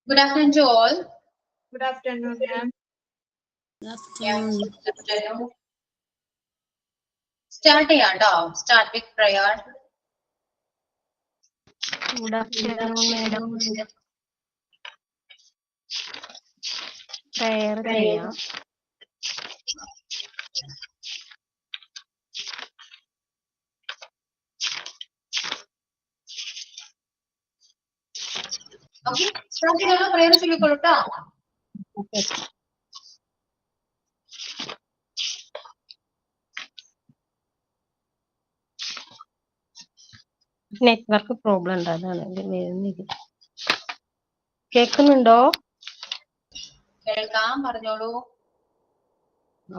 Good afternoon to all. Good afternoon, ma'am. Good afternoon. Start with prayer. Good afternoon, madam. Prayer ചെയ്യാം. Okay, start ചെയ്തോളൂ, prayer ചൊല്ലിക്കോളൂ ട്ടോ. Network problem ഉണ്ട്, അതാണ് വരുന്നില്ല. കേൾക്കുന്നുണ്ടോ? കേൾക്കാം, പറഞ്ഞോളൂ.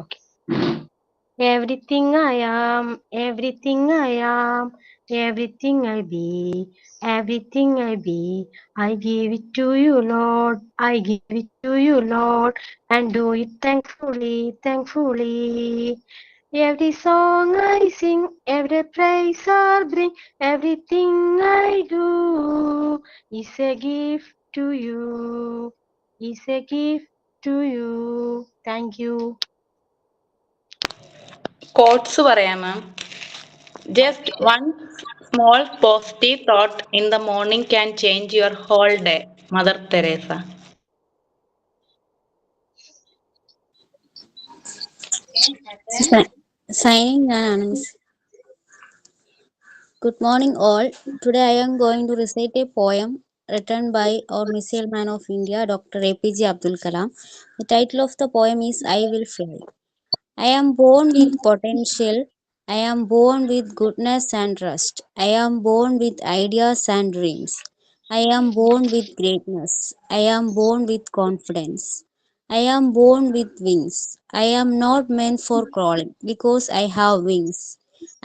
Okay. Everything I am, everything I am, everything I be, everything I be, I give it to you, Lord. I give it to you, Lord, and do it thankfully, thankfully. Every song I sing, every praise I bring, everything I do is a gift to you, is a gift to you. Thank you. Quotes പറയാം മാം. Just one small positive thought in the morning can change your whole day. Mother Teresa. Signing Miss. Good morning all. Today I am going to recite a poem written by our missile man of India, Dr. APJ Abdul Kalam. The title of the poem is I Will Fly. I am born with potential. I am born with goodness and trust. I am born with ideas and dreams. I am born with greatness. I am born with confidence. I am born with wings. I am not meant for crawling because I have wings.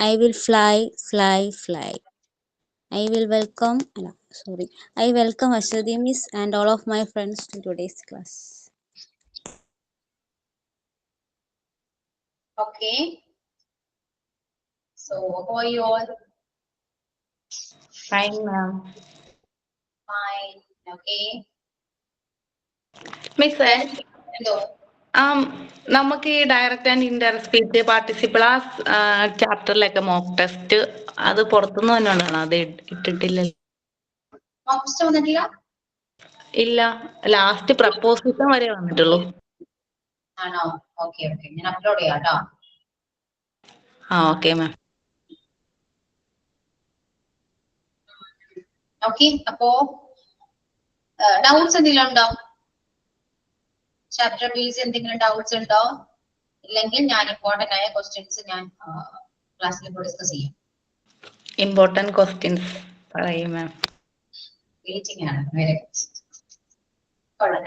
I will fly, fly, fly. I welcome Ashwati Miss and all of my friends to today's class. Okay. So, how are you all? Fine ma'am. Fine. Okay. Miss, എന്തോ? നമുക്ക് ഈ direct and indirect speech participle ആ ചാപ്റ്ററിലൊക്കെ mock test അത് പുറത്തുനിന്ന് തന്നെയാണ്, അത് ഇട്ടിട്ടില്ലല്ലോ? Option വന്നിട്ടില്ല? ഇല്ല, ലാസ്റ്റ് പ്രപ്പോസിഷൻ വരെ വന്നിട്ടുള്ളൂ. ആണോ? ഓക്കെ ഓക്കെ, ഞാൻ അപ്ലോഡ് ചെയ്യാം കേട്ടോ. Okay ma'am. ഓക്കെ, അപ്പോ ഡൗട്ട്സ് എന്തെങ്കിലും ഉണ്ടോ? ചാപ്റ്റർ ബേസ് എന്തെങ്കിലും ഡൗട്ട്സ് ഉണ്ടോ? ഇല്ലെങ്കിൽ ഞാൻ ഇമ്പോർട്ടന്റ് ആയ ക്വസ്റ്റ്യൻസ് ഞാൻ ക്ലാസ്സിൽ ഡിസ്കസ് ചെയ്യാം. ഇമ്പോർട്ടന്റ് ക്വസ്റ്റ്യൻസ് പറയൂ മാം. വെയിറ്റിംഗ് ആണ്.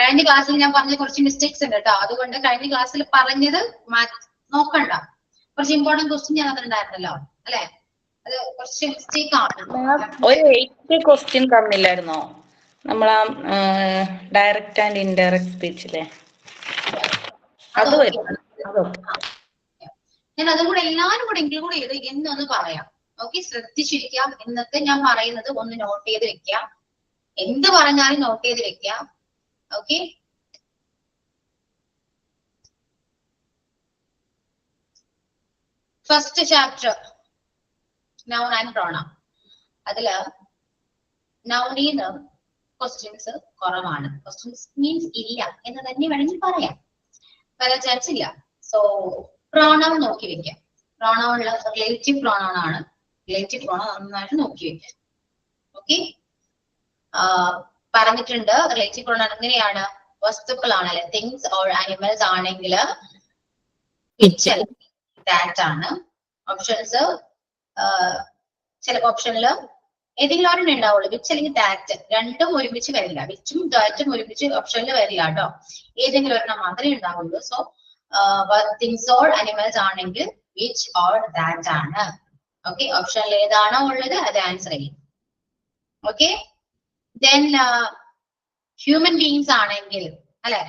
കഴിഞ്ഞ ക്ലാസ്സിൽ ഞാൻ പറഞ്ഞ കുറച്ച് മിസ്റ്റേക്സ് ഉണ്ട് കേട്ടോ, അതുകൊണ്ട് കഴിഞ്ഞ ക്ലാസ്സിൽ പറഞ്ഞത് നോക്കണ്ട. കുറച്ച് ഇമ്പോർട്ടന്റ് ക്വസ്റ്റ്യൻ ഞാൻ അതുണ്ടായിരുന്നല്ലോ അല്ലെ, അത് കുറച്ച് മിസ്റ്റേക്ക് ആണ്. ഒരു 8 ക്വസ്റ്റ്യൻ തന്നില്ലായിരുന്നോ നമ്മളാ ഡയറക്റ്റ് ആൻഡ് ഇൻഡയറക്റ്റ് സ്പീച്ചിലെ? ഞാൻ അതും കൂടെ എല്ലാരും കൂടെ ഇൻക്ലൂഡ് ചെയ്ത് എന്നൊന്ന് പറയാം. ഓക്കെ, ശ്രദ്ധിച്ചിരിക്കാം. ഇന്നത്തെ ഞാൻ പറയുന്നത് ഒന്ന് നോട്ട് ചെയ്ത് വെക്കാം. എന്ത് പറഞ്ഞാലും നോട്ട് ചെയ്ത് വെക്കാം. Okay, first chapter noun and pronoun. അതില് നൗണീന്ന് ക്വസ്റ്റ്യൻസ് കുറവാണ്. ക്വസ്റ്റ്യൻസ് മീൻസ് ഇല്ല എന്ന് തന്നെ വേണമെങ്കിൽ പറയാം, വരാൻ ചാൻസ് ഇല്ല. സോ പ്രോണൗൺ നോക്കി വെക്കാം. പ്രോണൗണില് റിലേറ്റീവ് പ്രോണൗൺ ആണ്. റിലേറ്റീവ് പ്രോണൗൺ നന്നായിട്ട് നോക്കി വെക്കാം. ഓക്കെ, പറഞ്ഞിട്ടുണ്ട് റിലേറ്റീവ് പ്രോണൗൺ എങ്ങനെയാണ്? വസ്തുക്കളാണ് അല്ലെ, തിങ്സ് ഓർ ആനിമൽസ് ആണെങ്കിൽ വിച്ച് ദാറ്റ് ആണ്. ഓപ്ഷൻസ് ചിലപ്പോ ഓപ്ഷനിൽ ഏതെങ്കിലും ഒരെണ്ണം ഉണ്ടാവുള്ളൂ, വിച്ച് അല്ലെങ്കിൽ ദാറ്റ്. രണ്ടും ഒരുമിച്ച് വരില്ല, വിച്ചും ദാറ്റും ഒരുമിച്ച് ഓപ്ഷനിൽ വരില്ല കേട്ടോ, ഏതെങ്കിലും ഒരെണ്ണം മാത്രമേ ഉണ്ടാവുള്ളൂ. സോ തിങ്സ് ഓർ അനിമൽസ് ആണെങ്കിൽ വിച്ച് ഓർ ദാറ്റ് ആണ്. ഓക്കെ, ഓപ്ഷനിൽ ഏതാണോ ഉള്ളത് അത് ആൻസർ ചെയ്യും. ഓക്കെ, ദെൻ ഹ്യൂമൻ ബീങ്സ് ആണെങ്കിൽ അല്ലെ,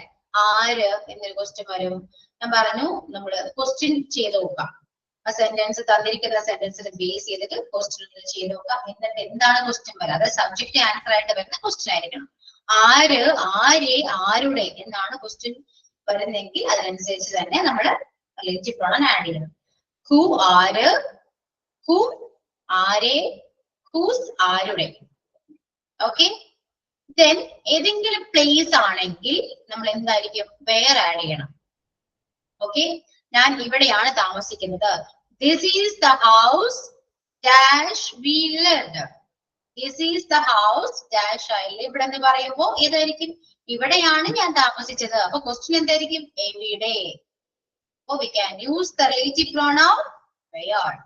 ആര് എന്നൊരു ക്വസ്റ്റ്യൻ വരും. ഞാൻ പറഞ്ഞു നമ്മള് ക്വസ്റ്റ്യൻ ചെയ്ത് നോക്കാം. ആ സെന്റൻസ് തന്നിരിക്കുന്ന സെന്റൻസിനെ ബേസ് ചെയ്തിട്ട് ക്വസ്റ്റ്യൻ ചെയ്ത് നോക്കാം. എന്നിട്ട് എന്താണ് ക്വസ്റ്റ്യൻ വരാം, അത് സബ്ജക്റ്റ് ആൻസർ ആയിട്ട് വരുന്ന ക്വസ്റ്റ്യൻ ആയിരിക്കണം. ആര്, ആരെ, ആരുടെ എന്നാണ് ക്വസ്റ്റ്യൻ വരുന്നെങ്കിൽ അതിനനുസരിച്ച് തന്നെ നമ്മൾ റിലേറ്റീവ് പ്രോണൗൺ ആഡ് ചെയ്യണം. ഹു ആര്, ഹു ആരെ, ഹൂസ് ആരുടെ. ഓക്കെ. ദെൻ ഏതെങ്കിലും പ്ലേസ് ആണെങ്കിൽ നമ്മൾ എന്തായിരിക്കും വേർ ആഡ് ചെയ്യണം. ഓക്കെ. ഞാൻ ഇവിടെയാണ് താമസിക്കുന്നത്. This is the house dash we lived. This is the house dash I lived എന്ന് പറയുമ്പോൾ ഏതായിരിക്കും? ഇവിടെയാണ് ഞാൻ താമസിച്ചത്. അപ്പൊ ക്വസ്റ്റ്യൻ എന്തായിരിക്കും? എവിടെ. അപ്പൊ we can use the relative pronoun where.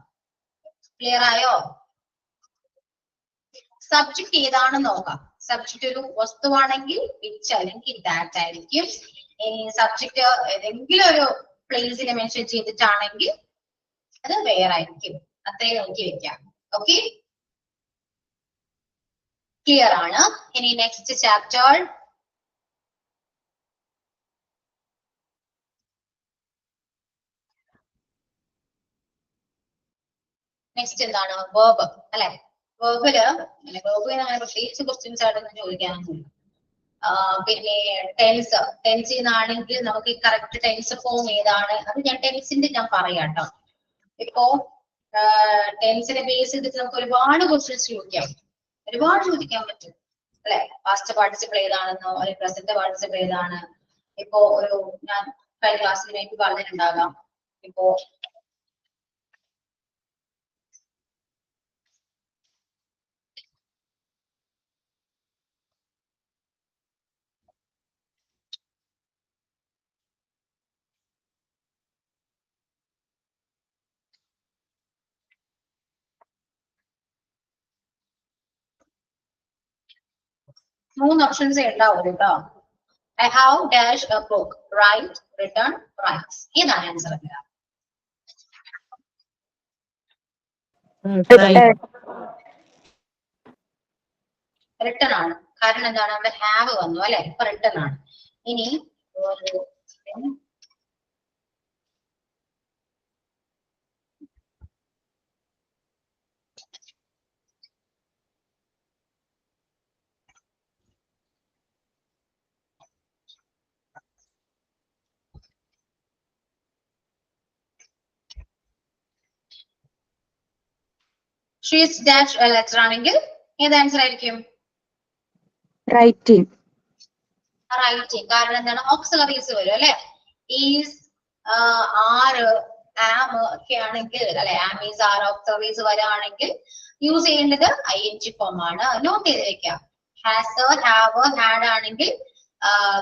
Clear ആയോ? സബ്ജക്ട് ഏതാണെന്ന് നോക്കാം. സബ്ജക്ട് ഒരു വസ്തുവാണെങ്കിൽ വിച്ച് അല്ലെങ്കിൽ ദാറ്റ് ആയിരിക്കും. ഇനി സബ്ജക്ട് ഏതെങ്കിലും ഒരു പ്ലേസിനെ മെൻഷൻ ചെയ്തിട്ടാണെങ്കിൽ അത് വേർ ആയിരിക്കും. അത്രയും നോക്കി വെക്കാം. ഓക്കെ, ക്ലിയർ ആണ്. ഇനി നെക്സ്റ്റ് ചാപ്റ്റർ. നെക്സ്റ്റ് എന്താണ്? വേർബ് അല്ലെ. വേർബില് അങ്ങനെ പ്രത്യേകിച്ച് ക്വസ്റ്റ്യൻസ് ആയിട്ടൊന്നും ചോദിക്കാനൊന്നുമില്ല. പിന്നെ ടെൻസ് എന്നാണെങ്കിൽ നമുക്ക് കറക്റ്റ് ടെൻസ് ഫോം ഏതാണ് അത് ഞാൻ ടെൻസിന്റെ ഞാൻ പറയാം കേട്ടോ. ഇപ്പോ ടെൻസിനെ ബേസ് ചെയ്തിട്ട് നമുക്ക് ഒരുപാട് ക്വസ്റ്റ്യൻസ് ചോദിക്കാൻ പറ്റും അല്ലെ. പാസ്റ്റ് പാർട്ടിസിപ്പിൾ ഏതാണെന്നോ അല്ലെങ്കിൽ പ്രസന്റ് പാർട്ടിസിപ്പിൾ ഏതാണ്. ഇപ്പോ ഒരു ഞാൻ കഴിഞ്ഞ ക്ലാസ്സിൽ എനിക്ക് പറഞ്ഞിട്ടുണ്ടാകാം. ഇപ്പോ മൂന്ന് ഓപ്ഷൻസ് ഉണ്ടാവും കേട്ടോ. I have dash a book. Write, return, writes. ഏതാണ് ആൻസർ? റിട്ടൺ ആണ്. കാരണം എന്താണ്? അവിടെ ഹാവ് വന്നു അല്ലെ. ഇപ്പൊ റിട്ടൺ ആണ്. ഇനി ഷീസ് ഡാഷ് ലെറ്റർ ആണെങ്കിൽ ഏത് ആൻസർ ആയിരിക്കും? റൈറ്റിംഗ്. റൈറ്റിംഗ്. കാരണം എന്താണ്? ഓക്സിലറീസ് വരും അല്ലെ. ഈസ്, ആറ്, ആം ഒക്കെ ആണെങ്കിൽ അല്ലെ, ആം ഈസ് ആർ ഓക്സിലറീസ് വരാണെങ്കിൽ യൂസ് ചെയ്യേണ്ടത് ING ഫോം ആണ്. നോട്ട് ചെയ്ത് വെക്കാം. ഹാസ്, ഹാവ്, ഹാഡ് ആണെങ്കിൽ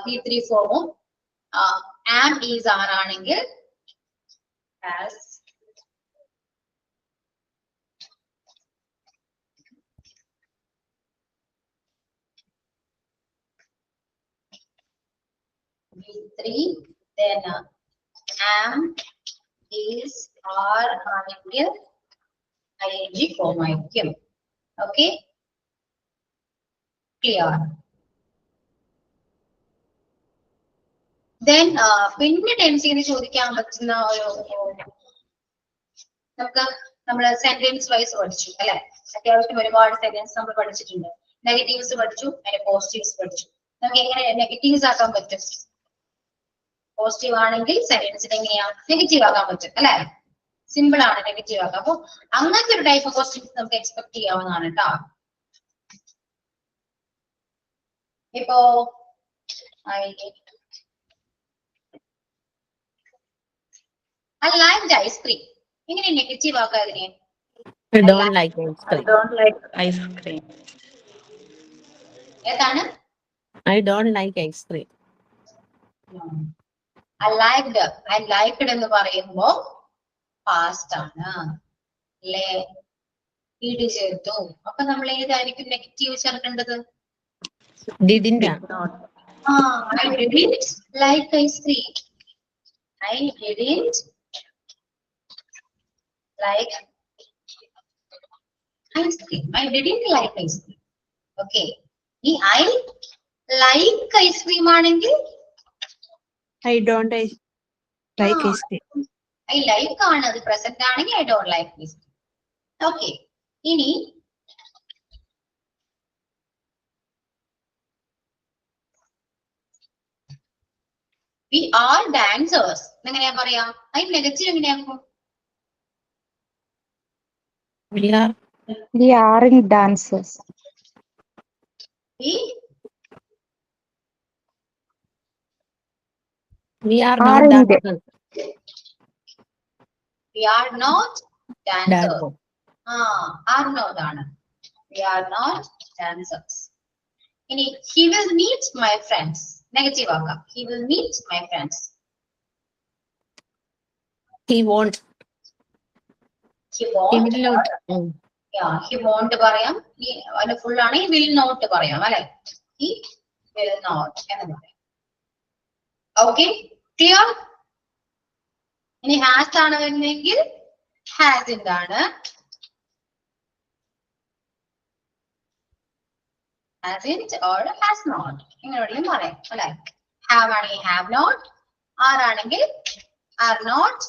V3 ഫോമും, ആം ഈസ് ആർ ആണെങ്കിൽ has, V3, then am, is, are ആണെങ്കിൽ ING ഫോം ആയിരിക്കും. Okay, clear. ദെൻ പിന്നെ ടെൻസിന് ചോദിക്കാൻ പറ്റുന്ന നമ്മള് സെന്റൻസ് വൈസ് പഠിച്ചു അല്ലെ. അത്യാവശ്യം ഒരുപാട് സെന്റൻസ് നമ്മൾ പഠിച്ചിട്ടുണ്ട്. നെഗറ്റീവ്സ് പഠിച്ചു, അതിന്റെ പോസിറ്റീവ്സ് പഠിച്ചു. നമുക്ക് എങ്ങനെ നെഗറ്റീവ്സ് ആക്കാൻ പറ്റും? പോസിറ്റീവ് ആണെങ്കിൽ സെന്റൻസിന് എങ്ങനെയാ നെഗറ്റീവ് ആക്കാൻ പറ്റും അല്ലെ. സിമ്പിൾ ആണ് നെഗറ്റീവ് ആക്കാം. അപ്പൊ അങ്ങനത്തെ ഒരു ടൈപ്പ് ഓഫ് ക്വസ്റ്റ്യൻസ് നമുക്ക് എക്സ്പെക്ട് ചെയ്യാവുന്നതാണ് കേട്ടോ. ഇപ്പോ I liked ice cream. എങ്ങനെ നെഗറ്റീവ് ആക്കാം അതിനെ? I don't like ice cream. I don't like ice cream. ഏതാണ്? I don't like ice cream. I liked എന്ന് പറയുമ്പോ പാസ്റ്റ് ആണ് അല്ലേ. ഈട് ചേർത്തു. അപ്പൊ നമ്മൾ ഏതായിരിക്കും നെഗറ്റീവ് ചേർക്കേണ്ടത്? Didn't. I didn't like ice cream. I didn't like ice cream. I didn't like ice cream. Okay. ഈ I like ice cream ആണെങ്കിൽ I don't like ice cream. I like ആണ്. അത് പ്രസന്റ് ആണെങ്കിൽ I don't like ice cream. Okay. ഇനി We are dancers. എങ്ങനെയാ പറയാ? അതിന് negative എങ്ങനെയാക്കും? We aren't dancers. we are not Aren't. dancers. We are not dancers. Dancers. Are not ആണ്. We are not dancers. ഇനി he will meet my friends. Negative ആക്കാം. He will meet my friends. He won't. He He won't. will not. Yeah, he won't പറയാം. അതിന് full ആണ് he will not പറയാം അല്ലെ? He will not എന്ന് പറയാം. Okay, clear? ഇനി has ആണ് വരുന്നതെങ്കിൽ hasn't ആണ്. Hasn't or has not. ഇങ്ങനെ വേണമെങ്കിലും പറയാം അല്ലെ? Have ആണെങ്കിൽ have not. Are ആണെങ്കിൽ are not.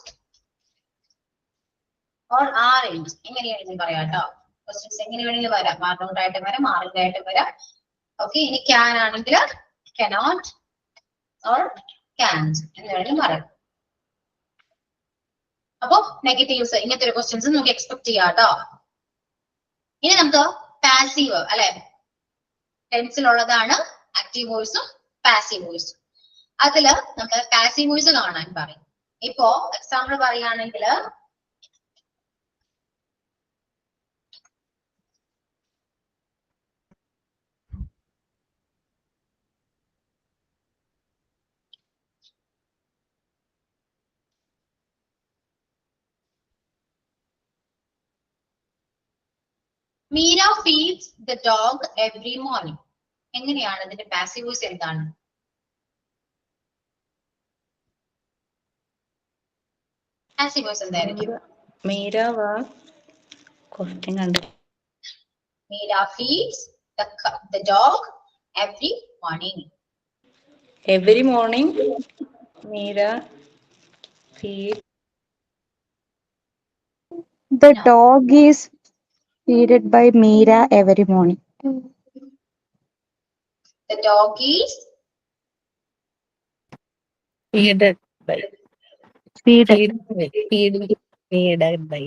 Or aren't. ഇങ്ങനെ വേണമെങ്കിലും പറയാം കേട്ടോ. ക്വസ്റ്റ്യൻസ് എങ്ങനെ വേണമെങ്കിലും വരാം. are not ആയിട്ട് വരാം, aren't ആയിട്ട് വരാം. ഓക്കെ, ഇനി can ആണെങ്കിൽ cannot or can't എന്ന് വേണമെങ്കിലും പറയാം. അപ്പൊ നെഗറ്റീവ്സ് ഇങ്ങനത്തെ ഒരു ക്വസ്റ്റ്യൻസ് നമുക്ക് എക്സ്പെക്ട് ചെയ്യാം കേട്ടോ. ഇനി നമുക്ക് പാസീവ് അല്ലെ, ടെൻസിലുള്ളതാണ് ആക്റ്റീവ് വോയിസും പാസീവ് വോയിസും. അതില് നമ്മൾ പാസീവ് വോയിസ് കാണാൻ പറയും. ഇപ്പോ എക്സാമ്പിൾ പറയുകയാണെങ്കിൽ Meera feeds the dog every morning. എങ്ങനെയാണ് ഇതിന്റെ പാസീവ് വോയിസ് എന്താണ്? പാസീവ് വോയിസ് എന്തായിരിക്കും? മീര ക്വസ്റ്റ്യൻ കണ്ടു. Meera feeds the dog every morning. Every morning Meera feeds The dog is feeded by Meera every morning. The dog is Feeded by. Feeded. Feeded by.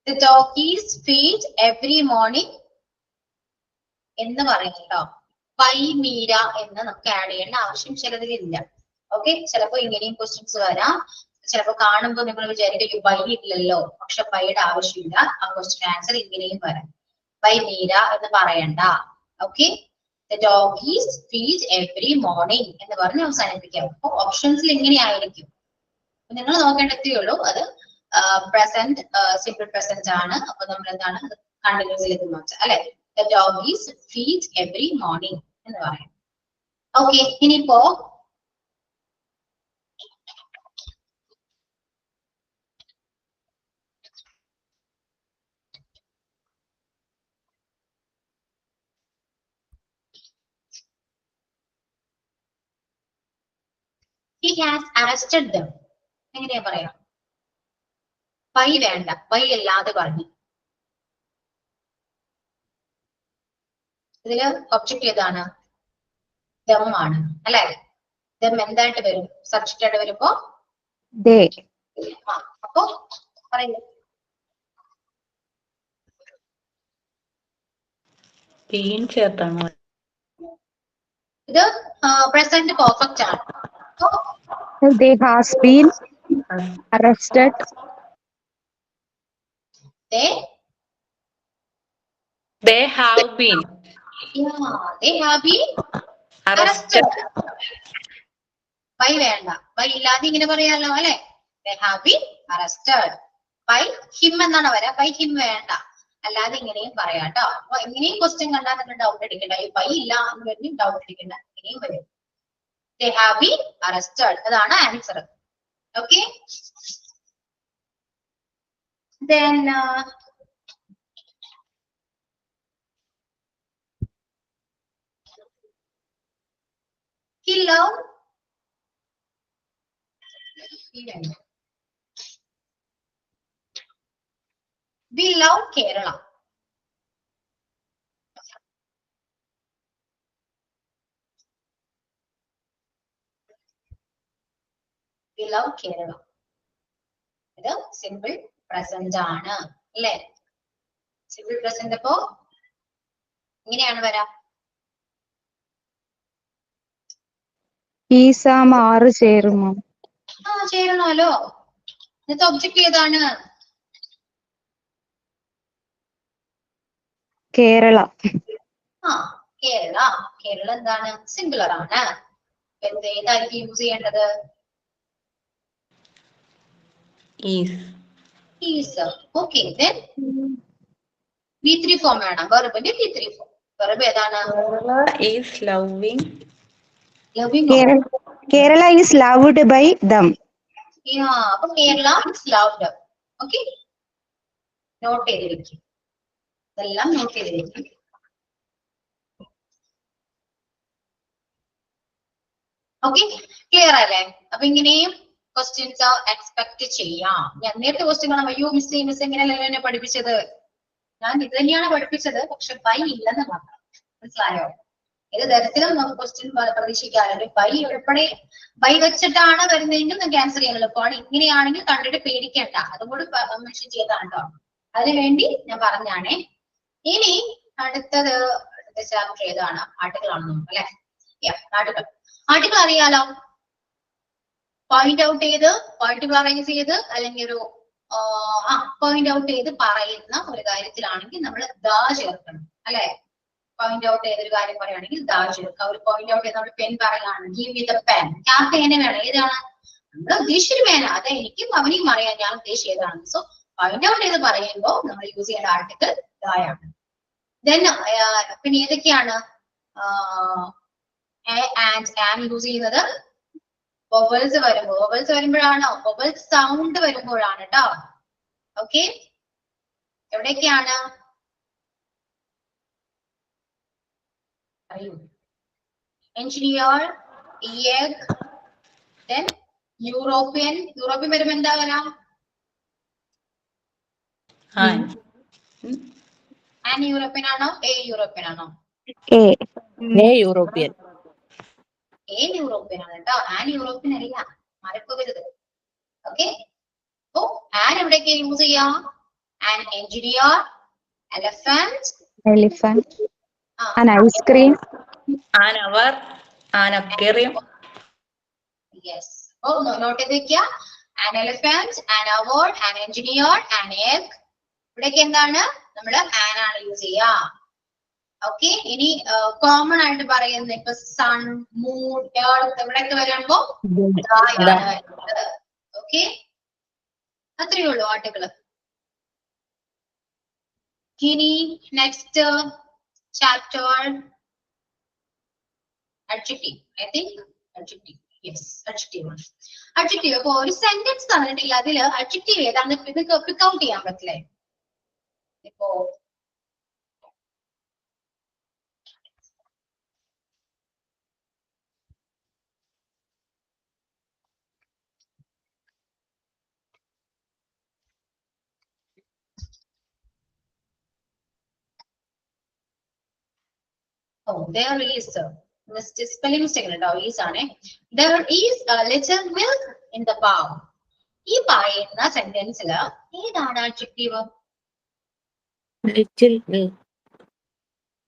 the dog is feed every morning എന്ന് പറയും കേട്ടോ. by Meera എന്ന് നമുക്ക് add ചെയ്യേണ്ട ആവശ്യം ചിലതിലില്ല. Okay, ചിലപ്പോ ഇങ്ങനെയും questions വരാം. ചിലപ്പോ കാണുമ്പോൾ നിങ്ങൾ വിചാരിക്കും ബൈ ഇല്ലല്ലോ, പക്ഷെ ബൈയുടെ ആവശ്യമില്ല. ആ ക്വസ്റ്റ്യൻ ആൻസർ ഇങ്ങനെയും വരാം. ബൈ മീര എന്ന് പറയണ്ട. Okay, the dog is feed every morning എന്ന് പറഞ്ഞ് അവസാനിപ്പിക്കാം. അപ്പൊ ഓപ്ഷൻസിൽ ഇങ്ങനെയായിരിക്കും. നിങ്ങൾ നോക്കേണ്ടതേ ഉള്ളൂ. അത് പ്രസന്റ് സിമ്പിൾ പ്രസന്റ് ആണ്. അപ്പൊ നമ്മൾ എന്താണ് കണ്ടിന്യൂസിലേക്ക് മാറ്റാം അല്ലെ? The dog is feed every morning എന്ന് പറയാം. ഓക്കെ, ഇനിയിപ്പോ he has arrested them എങ്ങനെയാ പറയാ? ബൈ വേണ്ട, ബൈ അല്ലാതെ പറഞ്ഞു. ഇതില് ഒബ്ജക്റ്റ് ഏതാണ്? ദം ആണ് അല്ലെ? ദം എന്തായിട്ട് വരും? സബ്ജക്റ്റ് ആയിട്ട് വരുമ്പോ They. അപ്പൊ പറയില്ല. ബീൻ ചേർത്താണോ? ഇത് പ്രസന്റ് പെർഫെക്റ്റ് ആണ്. They has been arrested. They have been they have been arrested. By വേണ്ട, ബൈ ഇല്ലാതെ ഇങ്ങനെ പറയാലോ അല്ലെ? They have been arrested by him എന്നാണ് വരാ. ബൈ ഹിം വേണ്ട, അല്ലാതെ ഇങ്ങനെയും പറയാട്ടോ. അപ്പൊ ഇങ്ങനെയും ക്വസ്റ്റ്യൻ കണ്ടാൽ നിങ്ങൾ ഡൗട്ട് അടിക്കണ്ട. ഈ ബൈ ഇല്ല എന്ന് പറഞ്ഞ് ഡൗട്ട് അടിക്കണ്ട, ഇങ്ങനെയും വരും. They have been arrested അതാണ് answer. Okay, then he loved We love Kerala. We love Kerala. ഇത് സിമ്പിൾ പ്രസന്റ് ആണ് അല്ലേ? സിമ്പിൾ പ്രസന്റ് അപ്പോ ഇങ്ങനെയാണ് വരാം. ഈസ് ആം ആറ് ചേരുമോ? ചേരണമല്ലോ. ഇന്നത്തെ ഒബ്ജക്റ്റ് ഏതാണ്? കേരള. കേരള. കേരള എന്താണ്? സിംഗുലർ ആണ്. ഏതായിരിക്കും യൂസ് ചെയ്യേണ്ടത്? Is. Okay. Then V3 form വേണം. വെർബിന്റെ V3 ഫോം. വെർബ് ഏതാണ്? Is loving. Loving. Kerala is loved by them. അപ്പൊ Kerala is loved. Okay, note ചെയ്തിരിക്കും. ഇതെല്ലാം നോട്ട് ചെയ്തിരിക്കും. ഓക്കെ, ക്ലിയർ അല്ലേ? അപ്പൊ ഇങ്ങനെയും ക്വസ്റ്റ്യൻസ് എക്സ്പെക്ട് ചെയ്യാം. ഞാൻ നേരത്തെ ക്വസ്റ്റ്യൻ കാണാം, അയ്യോ മിസ് എങ്ങനെയല്ലോ എന്നെ പഠിപ്പിച്ചത്. ഞാൻ ഇത് തന്നെയാണ് പഠിപ്പിച്ചത്, പക്ഷെ ബൈ ഇല്ലെന്ന് മാത്രം. മനസ്സിലായോ? ഏത് തരത്തിലും നമുക്ക് ക്വസ്റ്റ്യൻ പ്രതീക്ഷിക്കാറുണ്ട്. ബൈ ഉൾപ്പെടെ ബൈ വെച്ചിട്ടാണ് വരുന്നതെങ്കിൽ നമുക്ക് ആൻസർ ചെയ്യാൻ എളുപ്പമാണ്. ഇങ്ങനെയാണെങ്കിൽ കണ്ടിട്ട് പേടിക്കേണ്ട, അതുകൊണ്ട് മെൻഷൻ ചെയ്താണ് കേട്ടോ. അതിനുവേണ്ടി ഞാൻ പറഞ്ഞാണേ. ഇനി അടുത്ത ചാപ്റ്റർ ഏതാണ്? ആർട്ടിക്കിൾ ആണെന്ന് നോക്കാം അല്ലെ? ആർട്ടിക്കിൾ. ആർട്ടിക്കിൾ അറിയാലോ. പോയിന്റ് ഔട്ട് ചെയ്ത് പർട്ടിക്കുലറൈസ് ചെയ്ത് അല്ലെങ്കിൽ ഒരു പോയിന്റ് ഔട്ട് ചെയ്ത് പറയുന്ന ഒരു കാര്യത്തിലാണെങ്കിൽ നമ്മൾ ദാ ചേർക്കണം അല്ലെ? പോയിന്റ് ഔട്ട് ചെയ്തൊരു കാര്യം പറയുകയാണെങ്കിൽ ദാ ചേർക്കുക. ഒരു പോയിന്റ് ഔട്ട് ചെയ്ത് നമ്മൾ പെൻ പറയുകയാണ്, ഗീവ് മീ ദ പെൻ. ഞാൻ പേന വേണം. ഏതാണ് നമ്മൾ ഉദ്ദേശിച്ചൊരു പേന? അത് എനിക്കും അവനെയും അറിയാം ഞാൻ ഉദ്ദേശിച്ച ഏതാണ്. സോ പോയിന്റ് ഔട്ട് ചെയ്ത് പറയുമ്പോൾ നമ്മൾ യൂസ് ചെയ്യേണ്ട ആർട്ടിക്കിൾ ദായാണ്. ദെൻ പിന്നെ ഏതൊക്കെയാണ് ആൻഡ് യൂസ് ചെയ്യുന്നത്? വൊവൽസ് വരുമ്പോൾ. വൊവൽസ് വരുമ്പോഴാണോ? വൊവൽ സൗണ്ട് വരുമ്പോഴാണ് കേട്ടോ. ഓക്കെ, എവിടെയൊക്കെയാണ്? Engineer, egg, then European. European വരുമ്പോ എന്താ വരാം? ആൻ യൂറോപ്യൻ ആണോ? എ യൂറോപ്യൻ ആണോ? A European. എ യൂറോപ്യൻ ആണ് കേട്ടോ. ആൻ യൂറോപ്യൻ അല്ല, മറക്കരുത്. ഓക്കെ, അപ്പോ ആൻ എവിടെയൊക്കെ യൂസ് ചെയ്യാം? An engineer, elephant, an ice cream, an hour, an aquarium. Yes. Note ചെയ്ത് വെക്കുക. An elephant, an hour, an engineer, an egg. ഇവിടെയൊക്കെ എന്താണ്? നമ്മൾ ആൻ ആണ് യൂസ് ചെയ്യുക. ഓക്കെ, ഇനി കോമൺ ആയിട്ട് പറയുന്നത് ഇപ്പൊ സൺ, മൂൺ, എർത്ത് ഇവിടെയൊക്കെ വരുമ്പോ ഓക്കെ, അത്രയേ ഉള്ളൂ ആർട്ടിക്കിള്. ഇനി next chapter adjective. I think adjective. Yes, adjective. Adjective. അപ്പൊ ഒരു സെന്റൻസ് തന്നിട്ടില്ല, അതില് adjective ഏതാണ് പിക്ക് ഔട്ട് ചെയ്യാൻ പറ്റില്ലേ? ഇപ്പോ there is spelling mistake ഉണ്ടോ? is ആണ്. There is a little milk in the bowl. ഈ പറയുന്ന സെന്റൻസില് ഏതാണ് adjective? Little milk.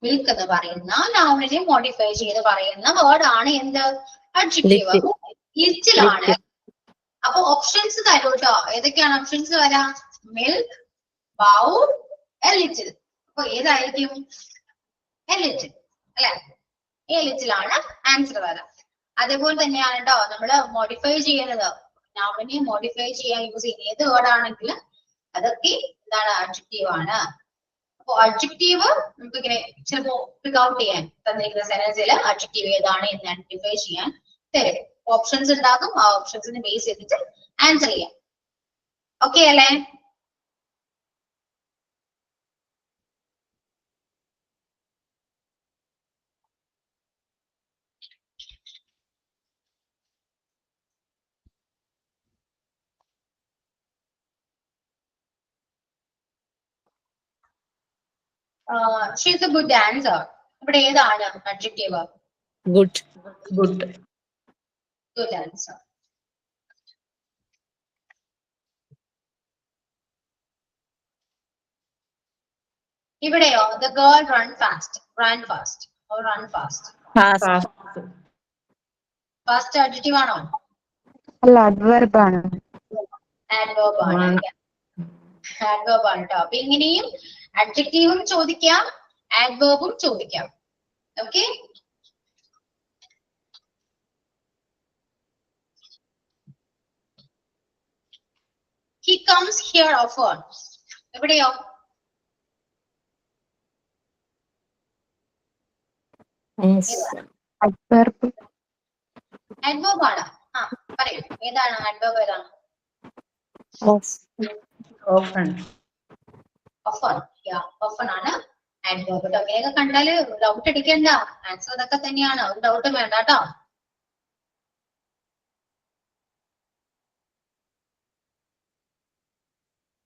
മിൽക്ക് എന്ന് പറയുന്ന നൗണിനെ മോഡിഫൈ ചെയ്ത് പറയുന്ന വേർഡ് ആണ് എന്ത്? adjective. ലിറ്റിൽ ആണ്. അപ്പൊ ഓപ്ഷൻസ് തരും കേട്ടോ. ഏതൊക്കെയാണ് ഓപ്ഷൻസ് വരാം? Milk, bowl, A little. അപ്പൊ ഏതായിരിക്കും? എ ലിറ്റിൽ അല്ലെ? എ ലിറ്റിൽ ആണ് ആൻസർ വരാം. അതേപോലെ തന്നെയാണ് കേട്ടോ നമ്മള് മോഡിഫൈ ചെയ്യുന്നത്. നൗണിനെ മോഡിഫൈ ചെയ്യാൻ യൂസ് ചെയ്യുന്ന ഏത് വേർഡ് ആണെങ്കിലും അതൊക്കെ എന്താണ്? adjective ആണ്. അപ്പൊ adjective നമുക്ക് ഇങ്ങനെ ചിലപ്പോ പിക്ക് ഔട്ട് ചെയ്യാൻ തന്നിരിക്കുന്ന സെന്റൻസിൽ adjective ഏതാണ് എന്ന് ഐഡന്റിഫൈ ചെയ്യാൻ തരും. ഓപ്ഷൻസ് ഉണ്ടാകും, ആ ഓപ്ഷൻസിനെ ബേസ് ചെയ്തിട്ട് ആൻസർ ചെയ്യാം. ഓക്കെ അല്ലേ? She is A good dancer. ഇവിടെ ഏതാണ് adjective? Good. Good. Good dancer. ഇവിടെയോ the girl ran fast. Ran fast or run fast. Fast. Fast. Fast adjective ആണോ? അല്ല, adverb ആണ്. ആഡ്വേർബ് ആണ്. ആഡ്വേർബ് ആണ് കേട്ടോ. അപ്പൊ ഇങ്ങനെയും അഡ്ജക്റ്റീവും ചോദിക്കാം, ആഡ്വേർബും ചോദിക്കാം. Okay, he comes here often. എവിടെയോ? Yes. Adverb. ആഡ്വേർബ് ആണ്. ആ പറയൂ, ഏതാണ് ആഡ്വേർബ്? ഏതാണ്? Of. Often. often. often ആണ് ആഡ്വേർബ് കേട്ടോ. വേഗം കണ്ടാല് ഡൗട്ട് അടിക്കണ്ട, ആൻസർ അതൊക്കെ തന്നെയാണ്, ഒരു ഡൗട്ടും വേണ്ട കേട്ടോ.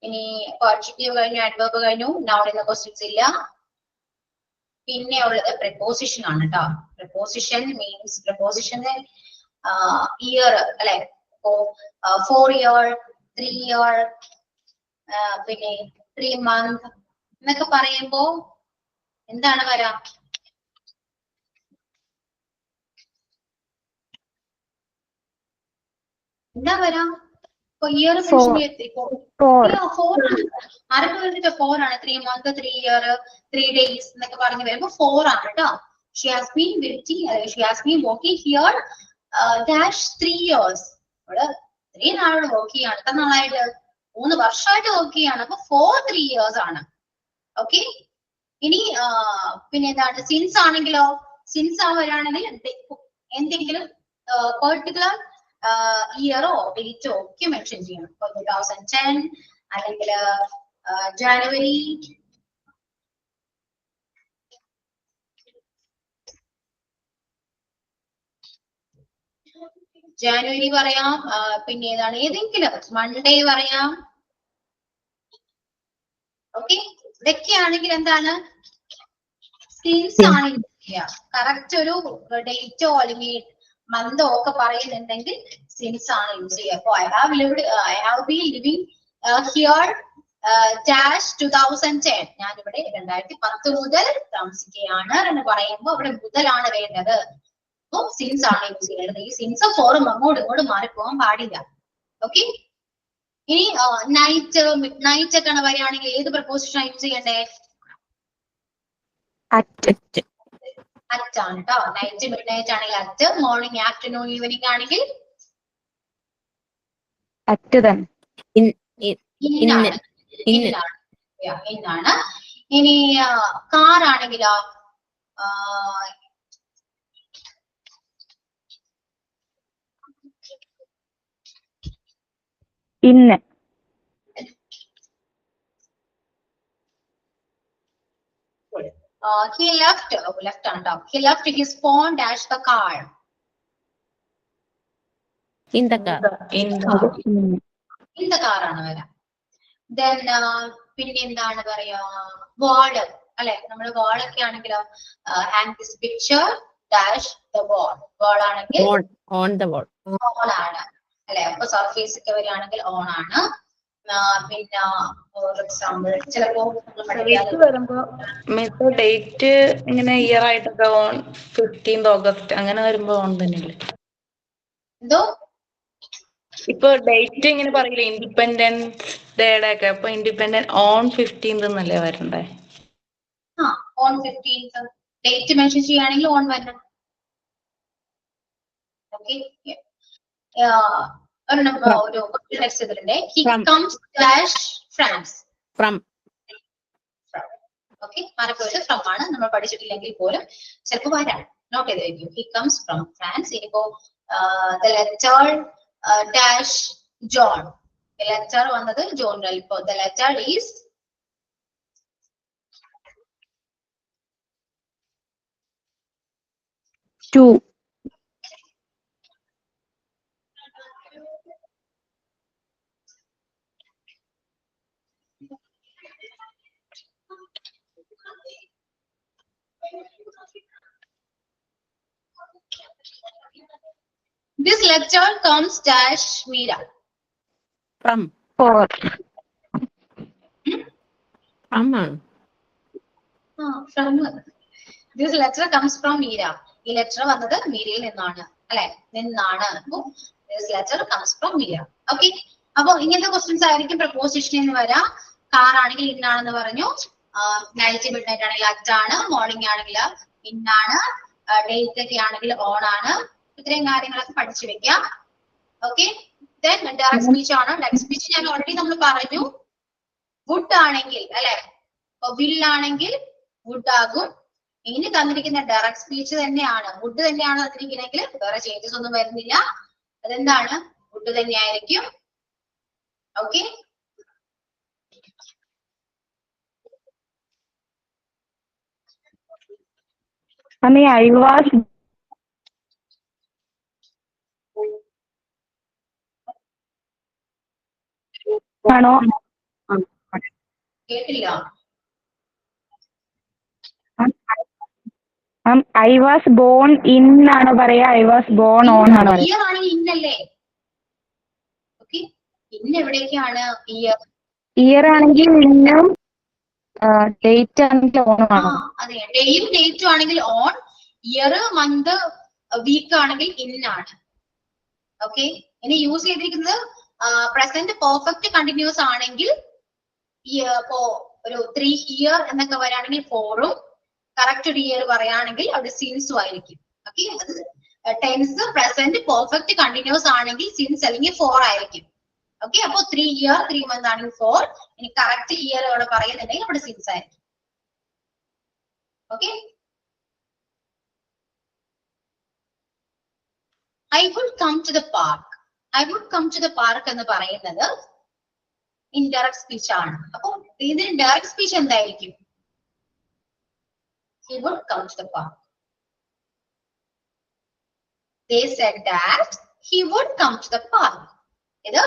ഇനി അഡ്ജക്റ്റീവ് കഴിഞ്ഞു, ആഡ്വേർബ് കഴിഞ്ഞു, നൗൺ എന്ന ക്വസ്റ്റ്യൻസ് ഇല്ല. പിന്നെ ഉള്ളത് പ്രിപ്പോസിഷൻ ആണ് കേട്ടോ. പ്രിപ്പോസിഷൻ മീൻസ് പ്രിപ്പോസിഷന് ഇയർ അല്ലെ, 4 ഇയർ, 3 ഇയർ, പിന്നെ 3 month എന്നൊക്കെ പറയുമ്പോ എന്താണ് വരാ? എന്താ വരാ? ഇപ്പൊ ഇയർ ആരൊക്കെ വന്നിട്ട് 4 ആണ്. 3 month, 3 year, 3 days എന്നൊക്കെ പറഞ്ഞു വരുമ്പോ 4 ആണ് കേട്ടോ. She has been working here dash 3 years. അവിടെ 3 നാളോട് വർക്ക് ചെയ്യാണ്. എത്ര നാളായിട്ട്? 3 വർഷമായിട്ട് വർക്ക് ചെയ്യാണ്. അപ്പൊ 4 3 years ആണ്. ഓക്കെ, ഇനി പിന്നെ എന്താണ്? സിൻസ് ആണെങ്കിലോ, സിൻസ് വരാണെങ്കിൽ എന്തെങ്കിലും പെർട്ടിക്കുലർ ഇയറോ ഡേറ്റോ ഒക്കെ മെൻഷൻ ചെയ്യണം. 2010 അല്ലെങ്കിൽ ജാനുവരി, പറയാം. പിന്നെ ഏതാണ്? ഏതെങ്കിലും മൺഡേ പറയാം. ഓക്കെ, ഇതൊക്കെയാണെങ്കിൽ എന്താണ്? സിൻസ് ആണെങ്കിൽ കറക്റ്റ് ഒരു ഡേറ്റോ അല്ലെങ്കിൽ മന്തോ ഒക്കെ പറയുന്നുണ്ടെങ്കിൽ സിൻസ് ആണ് യൂസ് ചെയ്യുക. അപ്പൊ I have been living here dash 2010. ഞാനിവിടെ 2010 മുതൽ താമസിക്കുകയാണ് എന്ന് പറയുമ്പോൾ അവിടെ മുതലാണ് വേണ്ടത്. അപ്പൊ സിൻസ് ആണ് യൂസ് ചെയ്യേണ്ടത്. ഈ സിൻസ് ഫോറും അങ്ങോട്ടും ഇങ്ങോട്ടും മാറിപ്പോകാൻ പാടില്ല. ഓക്കെ, ഇനി നൈറ്റ്, മിഡ് നൈറ്റ് ഒക്കെ പറയുകയാണെങ്കിൽ ഏത് പ്രപ്പോസിഷൻ യൂസ് ചെയ്യണ്ടേ? At. അറ്റ് ആണ് കേട്ടോ. നൈറ്റ്, മിഡ് നൈറ്റ് ആണെങ്കിൽ അറ്റ്, മോർണിംഗ്, ആഫ്റ്റർനൂൺ, ഈവനിങ് ആണെങ്കിൽ At തന്നെ. ഇന്നാണ്. ഇനി കാർ ആണെങ്കിലോ ഇന്ന്. he left ആണ് കേട്ടോ. he left his phone dash the car. In the car. In the car ആണ് വരാം. ദെൻ പിന്നെ എന്താണ് പറയാ? വാള് അല്ലെ, നമ്മുടെ വാളൊക്കെ ആണെങ്കിലോ hang this picture dash the wall. Wall ആണെങ്കിൽ On the wall. ഓൺ ആണ് അല്ലെ. അപ്പൊ സർഫേസ് ഒക്കെ വരികയാണെങ്കിൽ ഓൺ ആണ്. പിന്നെ ഫോർ എക്സാമ്പിൾ ചിലപ്പോ ഡേറ്റ് വരുമ്പോ ഡേറ്റ് ഇങ്ങനെ ഇയർ ആയിട്ടൊക്കെ ഓൺ 15th August അങ്ങനെ വരുമ്പോ ഓൺ തന്നെയല്ലേ? എന്തോ ഇപ്പൊ ഡേറ്റ് ഇങ്ങനെ പറയില്ലേ, ഇൻഡിപെൻഡൻസ് ഡേയുടെ ഒക്കെ. അപ്പൊ ഇൻഡിപെൻഡന്റ് ഓൺ 15th എന്നല്ലേ വരണ്ടേ? ഓൺ 15th ഡേറ്റ് മെൻഷൻ ചെയ്യുകയാണെങ്കിൽ ഓൺ വരണം. ഓക്കെ, ഒരു ടെക്സ്റ്റ് ഇതിലുണ്ട്. He comes dash France. From. Okay, മാറിപ്പോയത് ഫ്രം ആണ്. നമ്മൾ പഠിച്ചിട്ടില്ലെങ്കിൽ പോലും ചിലപ്പോൾ വരാം. നോട്ട് ചെയ്ത് വെക്കും. He comes from France. ഇനിയിപ്പോ the letter dash John. Letter വന്നത് ജോണിൽ. ഇപ്പോ the letter is to. letter comes dash Meera. From. For. From ആണ്. From. This letter comes from Meera. ഈ ലെറ്റർ വന്നത് മീരയിൽ നിന്നാണ് അല്ലെ നിന്നാണ്. അപ്പൊ this letter comes from Meera. Okay. അപ്പൊ ഇങ്ങനത്തെ ക്വസ്റ്റ്യൻസ് ആയിരിക്കും പ്രപ്പോസിഷൻ എന്ന് വരാം. കാർ ആണെങ്കിൽ ഇന്നാണെന്ന് പറഞ്ഞു, നൈറ്റ് മിഡ് നൈറ്റ് ആണെങ്കിൽ അറ്റാണ്, മോർണിംഗ് ആണെങ്കിൽ ഇന്നാണ്, ഡേറ്റ് ഒക്കെ ആണെങ്കിൽ ഓൺ ആണ്. ഇത്രയും കാര്യങ്ങളൊക്കെ പഠിച്ചു വെക്കാം. ഓക്കെ. ദെൻ ഡയറക്റ്റ് സ്പീച്ച് ആണ്. ഡയറക്റ്റ് സ്പീച്ച് ഞാൻ ഓൾറെഡി നമ്മൾ പറഞ്ഞു. വുഡ് ആണെങ്കിൽ അല്ലെ, വിൽ ആണെങ്കിൽ വുഡ് ആകും. ഇനി തന്നിരിക്കുന്ന ഡയറക്റ്റ് സ്പീച്ച് തന്നെയാണ്, വുഡ് തന്നെയാണ് തന്നിരിക്കുന്നെങ്കിൽ വേറെ ചേഞ്ചസ് ഒന്നും വരുന്നില്ല. അതെന്താണ്, വുഡ് തന്നെയായിരിക്കും. ഓക്കെ. I was ആണോ? കേട്ടില്ല. I was born in ആണോ പറയാ? I was born on ആണോ പറയാ? ഇയർ ആണെങ്കിൽ ഇന്നല്ലേ. ഓക്കെ. ഇന്ന് എവിടേക്കാണ് ഇയർ? ഇയർ ആണെങ്കിൽ ഇന്നും, ഡേറ്റ് ആണെങ്കിൽ ഓൺ ആണോ? അതെ, ഡേയും ഡേറ്റും ആണെങ്കിൽ ഓൺ, ഇയർ മന്ത് വീക്ക് ആണെങ്കിൽ ഇന്നാണ്. ഓക്കെ. ഇനി യൂസ് ചെയ്തിരിക്കുന്നത് പ്രസന്റ് പെർഫെക്റ്റ് കണ്ടിന്യൂസ് ആണെങ്കിൽ ഇപ്പോ ഒരു 3 ഇയർ എന്നൊക്കെ വരാണെങ്കിൽ 4ഉം, കറക്റ്റ് ഒരു ഇയർ പറയുകയാണെങ്കിൽ അവിടെ സിൻസും ആയിരിക്കും. Okay. Tense present perfect continuous ആണെങ്കിൽ സിൻസ് അല്ലെങ്കിൽ 4 ആയിരിക്കും. ഓക്കെ. അപ്പൊ 3 ഇയർ 3 മന്ത് ആണെങ്കിൽ 4. ഇനി കറക്റ്റ് ഇയർ അവിടെ പറയുന്നുണ്ടെങ്കിൽ അവിടെ സിൻസ് ആയിരിക്കും. Okay. I would come to the park. I would come to the park എന്ന് പറയുന്നത് ഇൻഡയറക്റ്റ് സ്പീച്ച് ആണ്. അപ്പൊ ഇതിന് ഡയറക്റ്റ് സ്പീച്ച് എന്തായിരിക്കും? He would come to the park. They said that he would come to the park. ഇത്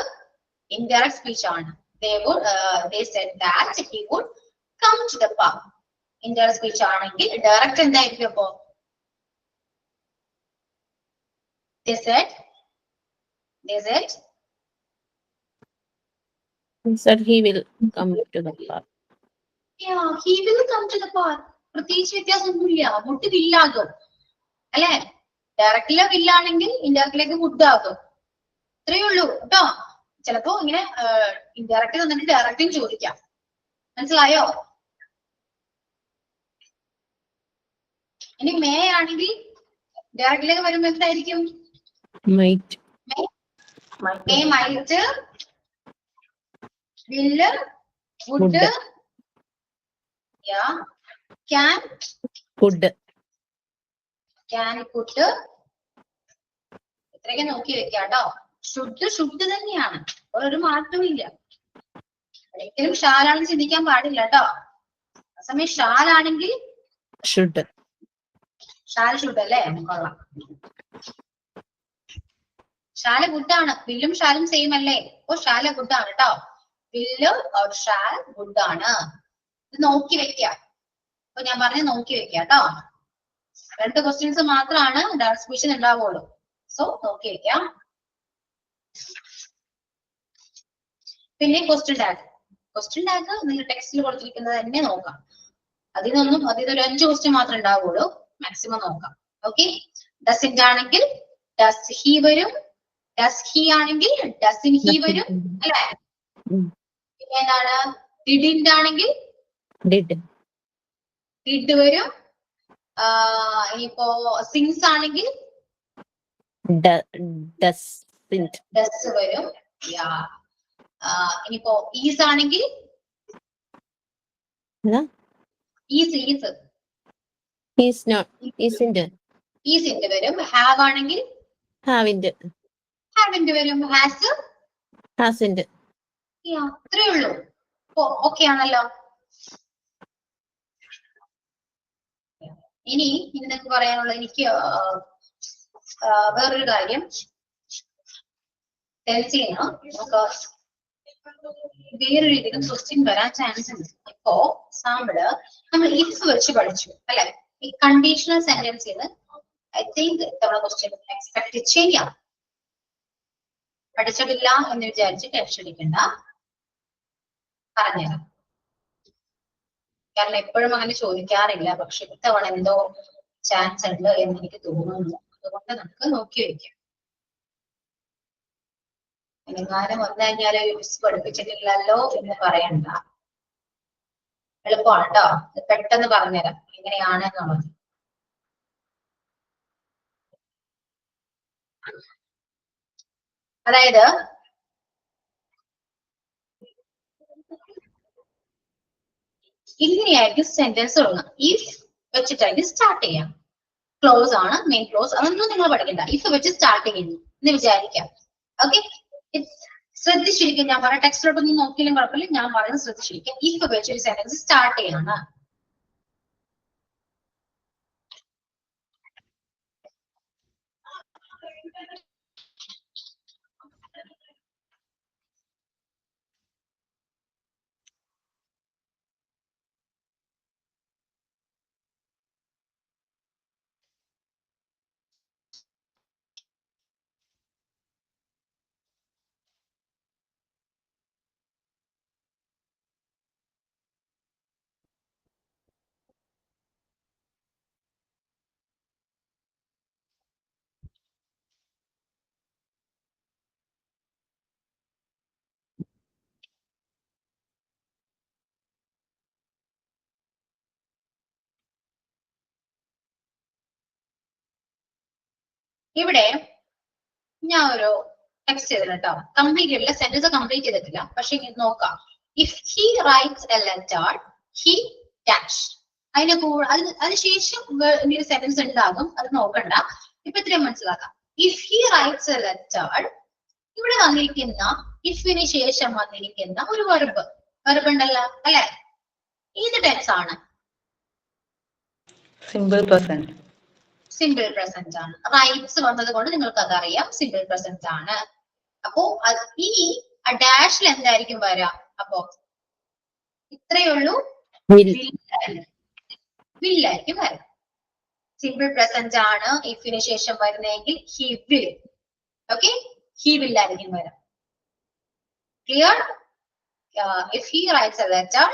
indirect speech ആണ്. They said that he would come to the park. Indirect speech ആണെങ്കിൽ direct എന്തായിരിക്കും അപ്പോ? They said He said he will come to the park. yeah, he will come to the park. പ്രത്യേകിച്ച് വ്യത്യാസമൊന്നുമില്ല. Would വില്ലാകും അല്ലെ. ഡയറക്റ്റിലെ വില്ലാണെങ്കിൽ ഇൻഡയറക്റ്റിലേക്ക് would ആകും. ഇത്രയേ ഉള്ളൂ കേട്ടോ. ചിലപ്പോ ഇങ്ങനെ ഇൻഡയറക്റ്റ് തന്നിട്ട് ഡയറക്റ്റും ചോദിക്കാം. മനസ്സിലായോ? ഇനി മേ ആണെങ്കിൽ ഡയറക്റ്റിലേക്ക് വരുമ്പോ എന്തായിരിക്കും? Might. മേ, മൈറ്റ്, വില്ല്, വുഡ്, ക്യാൻ, Could. ക്യാൻ, കുട്ട്. ഇത്രയൊക്കെ നോക്കി വെക്കാം കേട്ടോ. ഷുഡ് തന്നെയാണ്, ഒരു മാറ്റവും ഇല്ല. ഒരിക്കലും ഷാലാണ് ചിന്തിക്കാൻ പാടില്ല കേട്ടോ. അതേസമയം ഷാലാണെങ്കിൽ Should. ഷാൽ ഷുഡ് അല്ലേ? കൊള്ളാം. ഷാല ഗുഡാണ്. വില്ലും ഷാലും സെയിം അല്ലേ? അപ്പൊ ഷാല ഗുഡാണ് കേട്ടോ. വില്ല് ഓർ ഷാൽ ഗുഡാണ്. ഇത് നോക്കി വെക്കാം. അപ്പൊ ഞാൻ പറഞ്ഞ് നോക്കി വെക്കാം കേട്ടോ. 2 ക്വസ്റ്റ്യൻസ് മാത്രമാണ് ഡയറക്റ്റ് സ്പീച്ചിൽ ഉണ്ടാവുള്ളൂ. സോ നോക്കി വെക്കാം. പിന്നെ ക്വസ്റ്റ്യൻ ടാഗ്. ക്വസ്റ്റ്യൻ ടാഗ് നിങ്ങൾ ടെക്സ്റ്റിൽ കൊടുത്തിരിക്കുന്നത് തന്നെ നോക്കാം. അതിനൊരു 5 ക്വസ്റ്റ്യൻ മാത്രമേ ഉണ്ടാവുള്ളൂ. മാക്സിമം നോക്കാം. ഓക്കെ. ഡസിന്റ് ആണെങ്കിൽ ഡസ് ഹി വരും. ഡസ് ഹി ആണെങ്കിൽ ഡസിൻ ഹി വരും അല്ലെ. പിന്നെ എന്താണ്? ഡിഡിന്റ് ആണെങ്കിൽ ഡിഡ് വരും. ഇനിയിപ്പോ സിൻസ് ആണെങ്കിൽ ഡസ് വരും. ഇനിയിപ്പോ ഈസ് ആണെങ്കിൽ ഈസിന്റ് വരും. ഹാവ് ആണെങ്കിൽ ഹാവിന്റ് വരും. ഹാസിന്റ്. ഇത്രയേ ഉള്ളൂ. ഓക്കെ ആണല്ലോ. ഇനി നിങ്ങൾക്ക് പറയാനുള്ള എനിക്ക് വേറൊരു കാര്യം ചെയ്യണം. നമുക്ക് വേറെ രീതിയിൽ ക്വസ്റ്റ്യൻ വരാൻ ചാൻസ് ഉണ്ട്. ഇപ്പോ സാമ്പിള് നമ്മൾ ഇഫ് വെച്ച് പഠിച്ചു അല്ലെ. ഈ കണ്ടീഷണൽ സെന്റൻസിന് ഐ തിങ്ക് ക്വസ്റ്റ്യൻ എക്സ്പെക്ട് ചെയ്യാം. പഠിച്ചിട്ടില്ല എന്ന് വിചാരിച്ച് ടെൻഷൻ അടിക്കണ്ട, പറഞ്ഞുതരാം. കാരണം എപ്പോഴും അങ്ങനെ ചോദിക്കാറില്ല, പക്ഷെ ഇത്തവണ എന്തോ ചാൻസ് ഉണ്ട് എന്ന് എനിക്ക് തോന്നുന്നു. അതുകൊണ്ട് നമുക്ക് നോക്കി വയ്ക്കാം. എങ്ങാനും വന്നു കഴിഞ്ഞാല് മിസ് പഠിപ്പിച്ചിട്ടില്ലല്ലോ എന്ന് പറയണ്ട. എളുപ്പമാണ് കേട്ടോ, പെട്ടെന്ന് പറഞ്ഞുതരാം എങ്ങനെയാണ് എന്നുള്ളത്. അതായത് ഇങ്ങനെയായിരിക്കും സെന്റൻസ് തുടങ്ങുക. ഇഫ് വെച്ചിട്ടായിരിക്കും സ്റ്റാർട്ട് ചെയ്യാം. ക്ലോസ് ആണ്, മെയിൻ ക്ലോസ്, അതൊന്നും നിങ്ങൾ പഠിക്കണ്ട. ഇഫ് വെച്ച് സ്റ്റാർട്ട് ചെയ്യുന്നു എന്ന് വിചാരിക്കാം. ഓക്കെ, ശ്രദ്ധിച്ചിരിക്കും. ഞാൻ പറഞ്ഞ ടെക്സ്റ്റിലോട്ടൊന്നും നോക്കിയാലും കുഴപ്പമില്ല, ഞാൻ പറയുന്നത് ശ്രദ്ധിച്ചിരിക്കും. ഇഫ് വെച്ച് ഒരു സെന്റൻസ് സ്റ്റാർട്ട് ചെയ്യാണ്. ഇവിടെ ഞാൻ ഒരു ടെക്സ്റ്റ് ചെയ്തിട്ടുണ്ട് കേട്ടോ. കംപ്ലീറ്റ് ചെയ്തില്ല, സെന്റൻസ് കംപ്ലീറ്റ് ചെയ്തിട്ടില്ല. പക്ഷെ ഇങ്ങനെ നോക്കാം. If he writes a letter he dash. അതിനുശേഷം ഒരു സെന്റൻസ് ഉണ്ടാകും, അത് നോക്കണ്ട. ഇപ്പൊ ഇത്രയും മനസ്സിലാക്കാം. If he writes a letter, ഇവിടെ വന്നിരിക്കുന്ന ഇഫിന് ശേഷം വന്നിരിക്കുന്ന ഒരു വെർബ് ഉണ്ടല്ലോ അല്ലെ, ഏത് ടെൻസ് ആണ്? Simple present. സിമ്പിൾ പ്രസന്റ് ആണ്. റൈറ്റ്സ് വന്നത് കൊണ്ട് നിങ്ങൾക്ക് അതറിയാം, സിമ്പിൾ പ്രസന്റ് ആണ്. അപ്പോ ഈ ഡാഷിൽ എന്തായിരിക്കും വരാ? അപ്പോ ഇത്രയേ ഉള്ളൂ, വില്ലായിരിക്കും വരാം. സിമ്പിൾ പ്രസന്റ് ആണ് ഇഫിന് ശേഷം വരുന്നതെങ്കിൽ he will. Okay, he will ആയിരിക്കും വരാം. Clear? If he writes a letter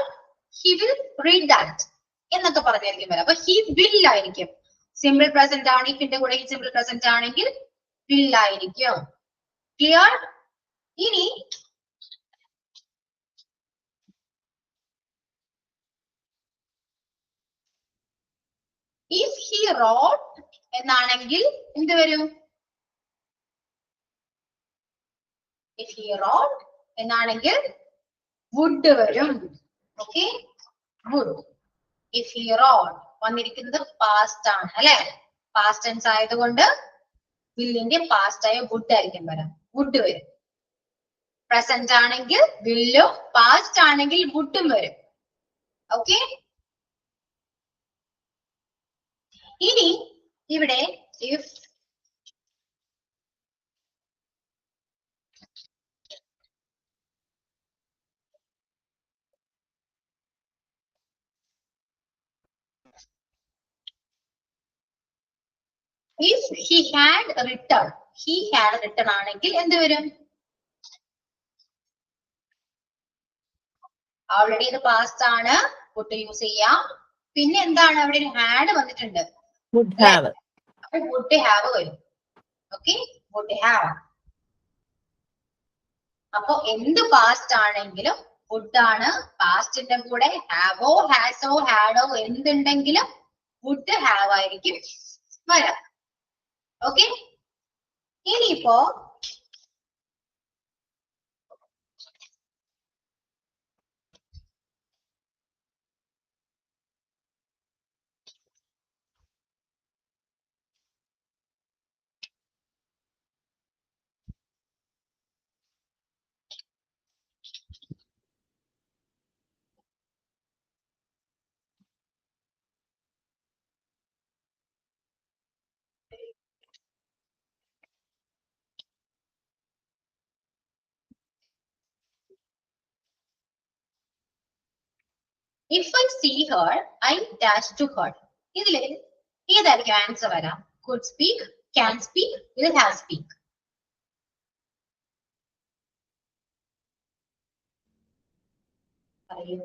he will read that എന്നൊക്കെ പറഞ്ഞായിരിക്കും വരാം. അപ്പൊ ഹി വിൽ ആയിരിക്കും. സിമ്പിൾ പ്രസന്റ് ആണ്, ഇഫിന്റെ കൂടെ സിമ്പിൾ പ്രസന്റ് ആണെങ്കിൽ വിൽ ആയിരിക്കും. ക്ലിയർ? ഇനി ഇഫ് ഹി റോട്ട് എന്നാണെങ്കിൽ എന്ത് വരും? ഇഫ് ഹി റോട്ട് എന്നാണെങ്കിൽ വുഡ് വരും. Okay, would. If he wrote വന്നിരിക്കുന്നത് പാസ്റ്റ് ആണ് അല്ലെ, പാസ്റ്റ് ടെൻസ് ആയതുകൊണ്ട് വില്ലിന്റെ പാസ്റ്റ് ആയ വുഡ് ആയിരിക്കും വരാം, വുഡ് വരും. പ്രസന്റ് ആണെങ്കിൽ വില്ലും, പാസ്റ്റ് ആണെങ്കിൽ വുഡും വരും. ഓക്കെ, ഇനി ഇവിടെ ഇഫ് he had written ആണെങ്കിൽ എന്ത് വരും? ഓൾറെഡി ഇത് പാസ്റ്റ് ആണ്, വുഡ് യൂസ് ചെയ്യാം. പിന്നെ എന്താണ്, അവിടെ ഒരു ഹാഡ് വന്നിട്ടുണ്ട്, would have. അപ്പൊ വുഡ് ഹാവ് വരും. Okay, would have. അപ്പൊ എന്ത് പാസ്റ്റ് ആണെങ്കിലും വുഡ് ആണ്. പാസ്റ്റിന്റെ കൂടെ ഹാവോ ഹാസോ ഹാഡോ എന്തുണ്ടെങ്കിലും വുഡ് ഹാവ് ആയിരിക്കും വരാം. ഓക്കെ, ഇനിയിപ്പോ if I see her, I dash to her. ഇതില് ഏതായിരിക്കും ആൻസർ വരാം? could speak, can speak, will have speak. പറയൂ.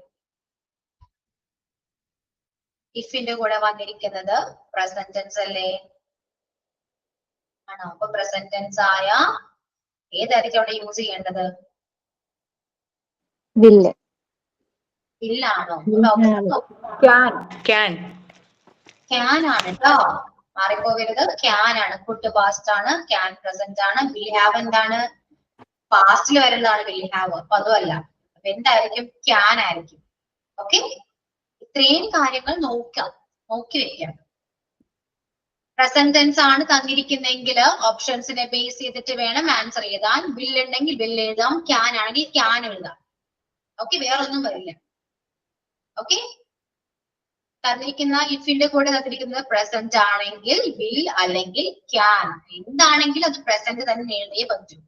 ഇഫിന്റെ കൂടെ വന്നിരിക്കുന്നത് പ്രസന്റ് ടെൻസ് അല്ലേ? ആണോ? അപ്പൊ പ്രസന്റ് ടെൻസ് ആയ ഏതായിരിക്കും അവിടെ യൂസ് ചെയ്യേണ്ടത്? will. ഇല്ലാണോ? Can. ക്യാൻ ആണ് കേട്ടോ. മാറിപ്പോകരുത്. ക്യാൻ ആണ്. കുഡ് പാസ്റ്റ് ആണ്. ക്യാൻ പ്രസന്റ് ആണ്. വിൽ ഹാവ് എന്താണ്? പാസ്റ്റിൽ വരുന്നതാണ് വിൽ ഹാവ്. അപ്പൊ അതുമല്ല. അപ്പൊ എന്തായിരിക്കും? ക്യാൻ ആയിരിക്കും. ഓക്കെ, ഇത്രയും കാര്യങ്ങൾ നോക്കി വെക്കാം. പ്രസന്റ് ടെൻസ് ആണ് തന്നിരിക്കുന്നെങ്കിൽ ഓപ്ഷൻസിനെ ബേസ് ചെയ്തിട്ട് വേണം ആൻസർ എഴുതാൻ. വിൽ ഉണ്ടെങ്കിൽ വിൽ എഴുതാം, ക്യാൻ ആണെങ്കിൽ ക്യാൻ എഴുതാം. ഓക്കെ, വേറൊന്നും വരില്ല. ഓക്കെ, തന്നിരിക്കുന്ന ഇഫിന്റെ കൂടെ തന്നിരിക്കുന്നത് പ്രസന്റ് ആണെങ്കിൽ വിൽ അല്ലെങ്കിൽ ക്യാൻ, എന്താണെങ്കിൽ അത് പ്രസന്റ് തന്നെ എഴുതിയേ പറ്റും.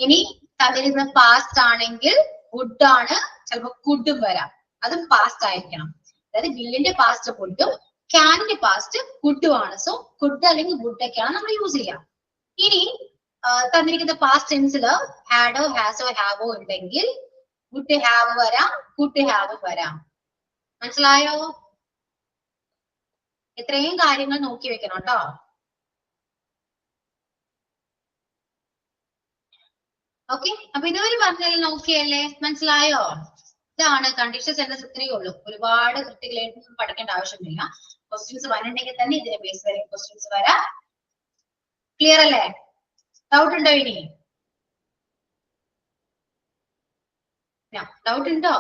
ഇനി തന്നിരിക്കുന്ന പാസ്റ്റ് ആണെങ്കിൽ വുഡ് ആണ്, ചിലപ്പോൾ കുഡും വരാം, അതും പാസ്റ്റ് ആയിരിക്കണം. അതായത് വില്ലിന്റെ പാസ്റ്റ് വുഡും ക്യാനിന്റെ പാസ്റ്റ് കുഡും ആണ്. സോ കുഡ് അല്ലെങ്കിൽ വുഡ് ഒക്കെയാണ് നമ്മൾ യൂസ് ചെയ്യാം. ഇനി തന്നിരിക്കുന്ന പാസ്റ്റ് ടെൻസിൽ ഹാഡോ ഹാസോ ഹാവോ ഉണ്ടെങ്കിൽ വുഡ് ഹാവ് വരാം, കുഡ് ഹാവ് വരാം. മനസ്സിലായോ? ഇത്രയും കാര്യങ്ങൾ നോക്കി വെക്കണം കേട്ടോ. ഓക്കെ, അപ്പൊ ഇതുവരെ പറഞ്ഞാൽ നോക്കിയല്ലേ? മനസ്സിലായോ? ഇതാണ് കണ്ടീഷൻ സെന്റൻസ്. ഇത്രയേ ഉള്ളൂ. ഒരുപാട് ക്രിട്ടിക്കലായിട്ട് പഠിക്കേണ്ട ആവശ്യമില്ല. ക്വസ്റ്റ്യൻസ് വന്നിട്ടുണ്ടെങ്കിൽ തന്നെ ഇതിനെ ബേസ് വരെ ക്വസ്റ്റ്യൻസ് വരാം. ക്ലിയർ അല്ലേ? ഡൗട്ട് ഉണ്ടോ? ഇനി ഡൗട്ട് ഉണ്ടോ?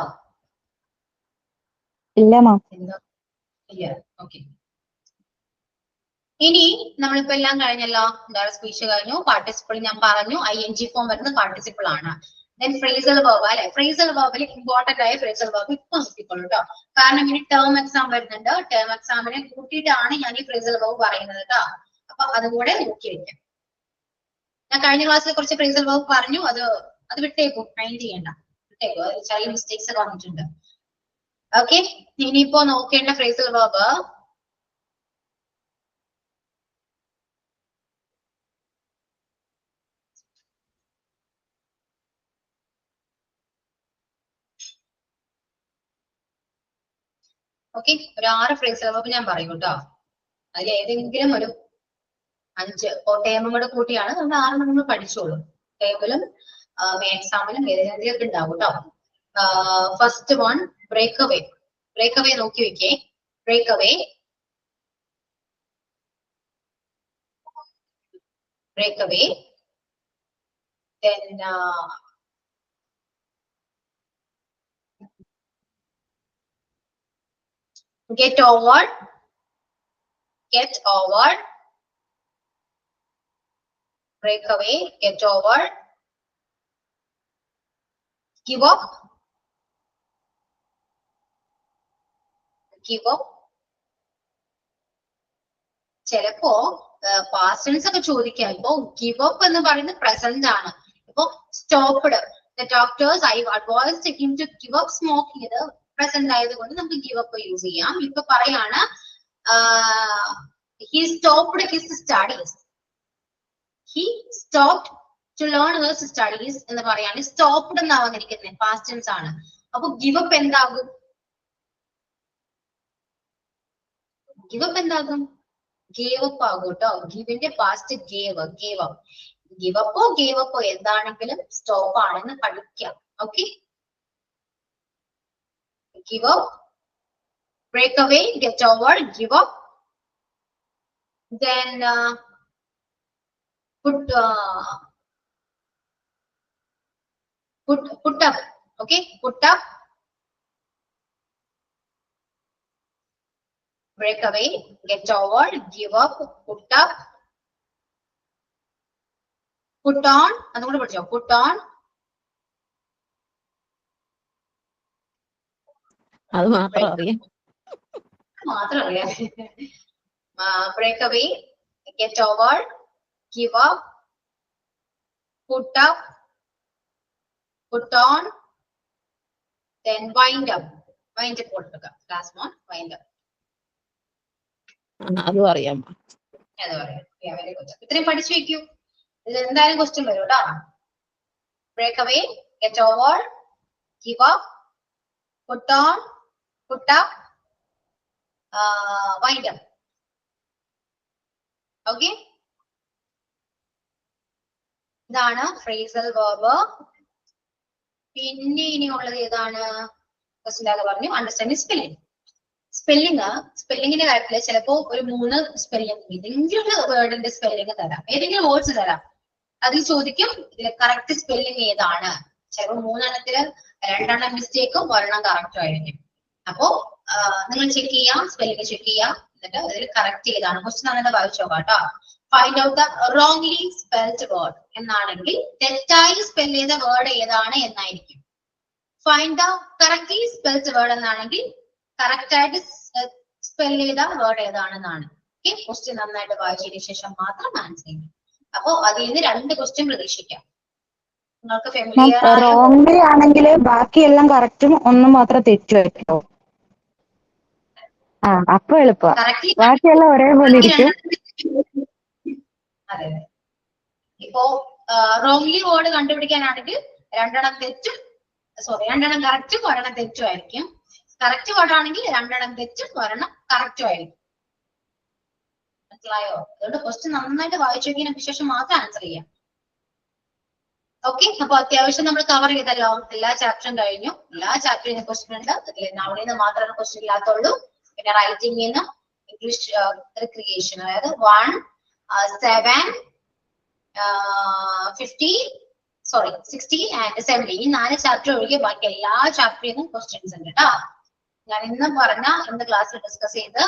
ഇല്ല മാം. ഇല്ല. ഓക്കെ, ഇനി നമ്മളിപ്പോ എല്ലാം കഴിഞ്ഞല്ലോ. എന്താണ് സ്പീച്ച് കഴിഞ്ഞു, പാർട്ടിസിപ്പിൾ ഞാൻ പറഞ്ഞു. ING ഫോം വരുന്നത് പാർട്ടിസിപ്പിൾ ആണ്. ദെൻ ഫ്രേസൽ വെർബ് അല്ലെ? ഫ്രേസൽ വെർബിൽ ഇമ്പോർട്ടന്റ് ആയ ഫ്രേസൽ വെർബ് ഇപ്പൊ നോക്കിക്കോളൂ കേട്ടോ. കാരണം ഇനി ടേം എക്സാം വരുന്നുണ്ട്. ടേം എക്സാമിനെ കൂട്ടിയിട്ടാണ് ഞാൻ ഈ ഫ്രേസൽ വെർബ് പറയുന്നത് കേട്ടോ. അപ്പൊ അതുകൂടെ നോക്കി വെക്കാം. ഞാൻ കഴിഞ്ഞ ക്ലാസ്സിൽ കുറച്ച് ഫ്രേസൽ വെർബ് പറഞ്ഞു, അത് വിട്ടേക്കും, മൈൻഡ് ചെയ്യണ്ട, വിട്ടേക്കും. അതിൽ ചെറിയ മിസ്റ്റേക്സ് ഒക്കെ വന്നിട്ടുണ്ട്. ഓക്കെ, ഇനിയിപ്പോ നോക്കേണ്ട ഫ്രേസൽ വെർബ് ഓക്കെ, ഒരു 6 ഫ്രേസൽ വെർബ് ഞാൻ പറയും കേട്ടോ. അതിൽ ഏതെങ്കിലും ഒരു 5 ടേമും കൂടെ കൂട്ടിയാണ് നമ്മൾ 6 നമ്മൾ പഠിച്ചോളൂ. ടേബിളും എക്സാമിലും ഏതെങ്കിലും ഉണ്ടാവും കേട്ടോ. First one break away. Break away നോക്കി വെക്കേ. Break away, break away. Then get over, get over, break away, get over, give up, give up. ചിലപ്പോ പാസ്റ്റ് ടെൻസ് ഒക്കെ ചോദിക്കാം. ഇപ്പൊ give up എന്ന് പറയുന്നത് പ്രസന്റ് ആണ്. ഇപ്പൊ stopped, the doctors I advised him to give up smoking, ഇത് present ആയതുകൊണ്ട് നമുക്ക് give up യൂസ് ചെയ്യാം. ഇപ്പൊ പറയാണ് he stopped his studies, he stopped to learn his studies എന്ന് പറയാണ്. സ്റ്റോപ്ഡ് എന്നാ വന്നിരിക്കുന്നത്, പാസ്റ്റ് ടെൻസ് ആണ്. അപ്പൊ give up എന്താകും? give up എന്താകും? gave up ആകും കേട്ടോ. ഗിവിന്റെ past gave, gave up. give up ഓ gave up ഓ എന്താണെങ്കിലും സ്റ്റോപ്പ് ആണെന്ന് പഠിക്കാം. ഓക്കെ, give up, break away, get over, give up. Then put up. Okay, put up, break away, get over, give up, put up, put on. അതും കൂടെ പഠിച്ചോ. put on, അത് മാത്രം അറിയാം. മാത്രം അറിയാം. break away, get over, give up, put up, put on, then wind up. wind up കൊടുക്കുക. last one, wind up. അതും അറിയാം. അത് പറയാം. Very good. ഇത്രയും പഠിച്ചു വെക്കൂ. ഇതിൽ എന്തായാലും ക്വസ്റ്റ്യൻ വരും കേട്ടോ. break away, get over, give up, put on, put up, wind up. Okay. ഇതാണ് phrasal verb. പിന്നെ ഇനിയുള്ളത് ഏതാണ്? ക്വസ്റ്റ്യൻ പറഞ്ഞു അണ്ടർസ്റ്റാൻഡിങ് സ്പെല്ലിംഗ്. സ്പെല്ലിങ്ങിന്റെ കാര്യത്തില് ചിലപ്പോ ഒരു 3 സ്പെല്ലിംഗ് ഏതെങ്കിലും വേർഡിന്റെ സ്പെല്ലിംഗ് തരാം, ഏതെങ്കിലും വേർഡ്സ് തരാം. അതിൽ ചോദിക്കും ഇതിലെ കറക്റ്റ് സ്പെല്ലിംഗ് ഏതാണ്. ചിലപ്പോൾ 3 എണ്ണത്തില് 2 എണ്ണം മിസ്റ്റേക്കും 1 എണ്ണം കറക്റ്റും ആയിരിക്കും. അപ്പോ നിങ്ങൾ ചെക്ക് ചെയ്യാം, സ്പെല്ലിംഗ് ചെക്ക് ചെയ്യാം, എന്നിട്ട് അതിൽ കറക്റ്റ് ഏതാണ്. ക്വസ്റ്റ്യൻ അങ്ങനെ വായിച്ചു നോക്കാം കേട്ടോ. Find out the wrongly spelled word എന്നാണെങ്കിൽ തെറ്റായി സ്പെൽ ചെയ്ത വേർഡ് ഏതാണ് എന്നായിരിക്കും. Find the correctly spelled word എന്നാണെങ്കിൽ കറക്റ്റ് ആയിട്ട് സ്പെൽ ചെയ്ത വേർഡ് ഏതാണെന്നാണ്. ഓക്കെ, ക്വസ്റ്റ്യൻ നന്നായിട്ട് വായിച്ചതിന് ശേഷം മാത്രം ആൻസർ ചെയ്യും. അപ്പോ അതിൽ നിന്ന് 2 ക്വസ്റ്റ്യൻ പ്രതീക്ഷിക്കാം. നിങ്ങൾക്ക് ഫെമിലിയർ ആയ റോങ്ലി ആണെങ്കിൽ ബാക്കിയെല്ലാം കറക്റ്റും ഒന്നും മാത്രം തെറ്റു വെക്കോ? അപ്പൊ എളുപ്പ, കറക്റ്റ്ലി ബാക്കിയെല്ലാം ഒരേപോലെ ഇരിക്കും. അതെ. ഇപ്പോ റോങ്ലി വേർഡ് കണ്ടുപിടിക്കാനാണെങ്കിൽ 2 എണ്ണം തെറ്റും, 2 എണ്ണം കറക്റ്റും 1 എണ്ണം തെറ്റും ആയിരിക്കും. കറക്റ്റ് വേർഡ് ആണെങ്കിൽ 2 എണ്ണം തെറ്റും 1 എണ്ണം കറക്റ്റും ആയിരിക്കും. മനസ്സിലായോ? അതുകൊണ്ട് ക്വസ്റ്റ്യൻ നന്നായിട്ട് വായിച്ചു നോക്കിയതിനു ശേഷം മാത്രം ആൻസർ ചെയ്യാം. ഓക്കെ, അപ്പൊ അത്യാവശ്യം നമ്മൾ കവർ ചെയ്തല്ലോ. എല്ലാ ചാപ്റ്ററും കഴിഞ്ഞു. എല്ലാ ചാപ്റ്ററിൽ ക്വസ്റ്റ്യൻ ഉണ്ട്. അതിൽ നൗണിൽ നിന്ന് മാത്രമേ ക്വസ്റ്റ്യൻ ഇല്ലാത്തുള്ളൂ. പിന്നെ റൈറ്റിംഗിൽ നിന്ന് ഇംഗ്ലീഷ് റിക്രിയേഷൻ, അതായത് 1, 7, 16 and 17 ഈ 4 ചാപ്റ്റർ ഒഴികെ ബാക്കി എല്ലാ ചാപ്റ്ററിൽ നിന്നും ക്വസ്റ്റ്യൻസ് ഉണ്ട് കേട്ടോ. ഞാൻ ഇന്ന് ക്ലാസ്സിൽ ഡിസ്കസ് ചെയ്ത്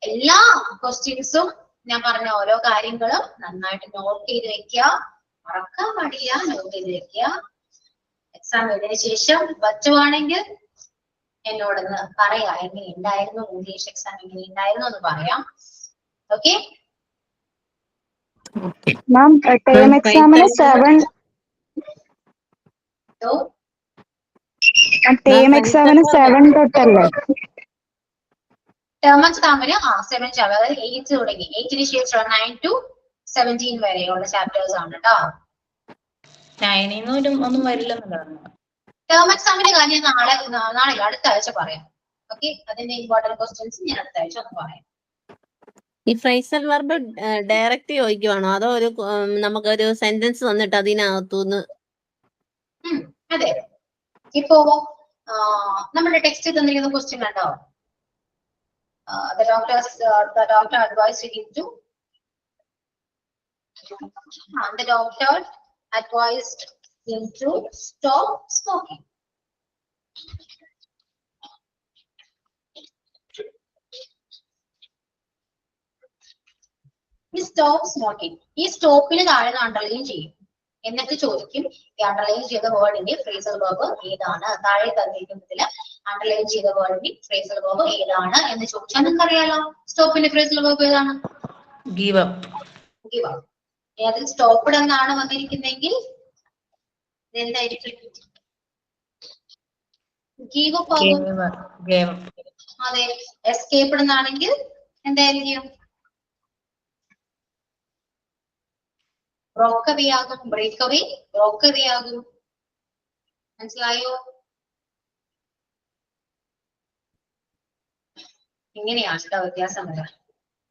എല്ലാ ക്വസ്റ്റ്യൻസും ഞാൻ പറഞ്ഞ ഓരോ കാര്യങ്ങളും നന്നായിട്ട് നോട്ട് ചെയ്ത് വെക്കുക. മറക്കാൻ പാടില്ല, നോട്ട് ചെയ്ത് വെക്കുക. എക്സാം എഴുതിയതിനു ശേഷം പറ്റുവാണെങ്കിൽ എന്നോടൊന്ന് പറയാ, എങ്ങനെ ഉണ്ടായിരുന്നു, ഇംഗ്ലീഷ് എക്സാം എങ്ങനെ ഉണ്ടായിരുന്നു എന്ന് പറയാം. ഓക്കെ മാം, ടേം എക്സാമിന് 7 തൊട്ടല്ലേ? ടേം എക്സാമിന് 7 ചാപ്റ്റർ, അതായത് 8 തുടങ്ങി 8ന് ശേഷം 9 to 17 വരെയുള്ള ചാപ്റ്റേഴ്സ് ആണ് കേട്ടോ. 9 ഒന്നും വരില്ലെന്നതാണ്. ടേം എക്സാമിന്റെ കാര്യം നാളെ അടുത്ത ആഴ്ച പറയാം. ഓക്കെ, അതിന്റെ ഇമ്പോർട്ടന്റ് ക്വസ്റ്റ്യൻസ് ഞാൻ അടുത്ത ആഴ്ച ഒന്ന് പറയാം. ഈ ഫ്രൈസൽ വെർബ് ഡയറക്റ്റ് ചോദിക്കുവാണോ, അതോ നമുക്കൊരു സെന്റൻസ് തന്നിട്ട് അതിനകത്തുനിന്ന്? അതെ, ഇപ്പോ നമ്മുടെ ടെക്സ്റ്റ് തന്നിരിക്കുന്ന ക്വസ്റ്റ്യൻ കണ്ടോ? The doctor advised him to stop smoking. Stop smoking. ഈ സ്റ്റോപ്പിന് താഴെ അണ്ടർലൈൻ ചെയ്യും. എന്നിട്ട് ചോദിക്കും ഈ അണ്ടർലൈൻ ചെയ്ത വേർഡിന്റെ ഫ്രേസൽ വെർബ് ഏതാണ്. താഴെ തന്നിരിക്കുന്നതില് അണ്ടർലൈൻ ചെയ്ത വേർഡിന്റെ ഫ്രേസൽ വെർബ് ഏതാണ് എന്ന് ചോദിച്ചാൽ നിങ്ങൾക്ക് അറിയാലോ സ്റ്റോപ്പിന്റെ ഫ്രേസൽ വെർബ് ഏതാണ്? Give up. Give up. അതിൽ സ്റ്റോപ്പ്ഡ് എന്നാണ് വന്നിരിക്കുന്നെങ്കിൽ എന്തായിരിക്കും? ഗീവ് അപ്പ് ആകും. അതെ. എസ്കേപ്ഡ് എന്നാണെങ്കിൽ എന്തായിരിക്കും? ബ്രോക്ക് അവേ ആകും. ബ്രേക്ക് അവേ, ബ്രോക്ക് അവേ ആകും. മനസ്സിലായോ? ഇങ്ങനെയാണ് കേട്ടോ വ്യത്യാസം വരാം.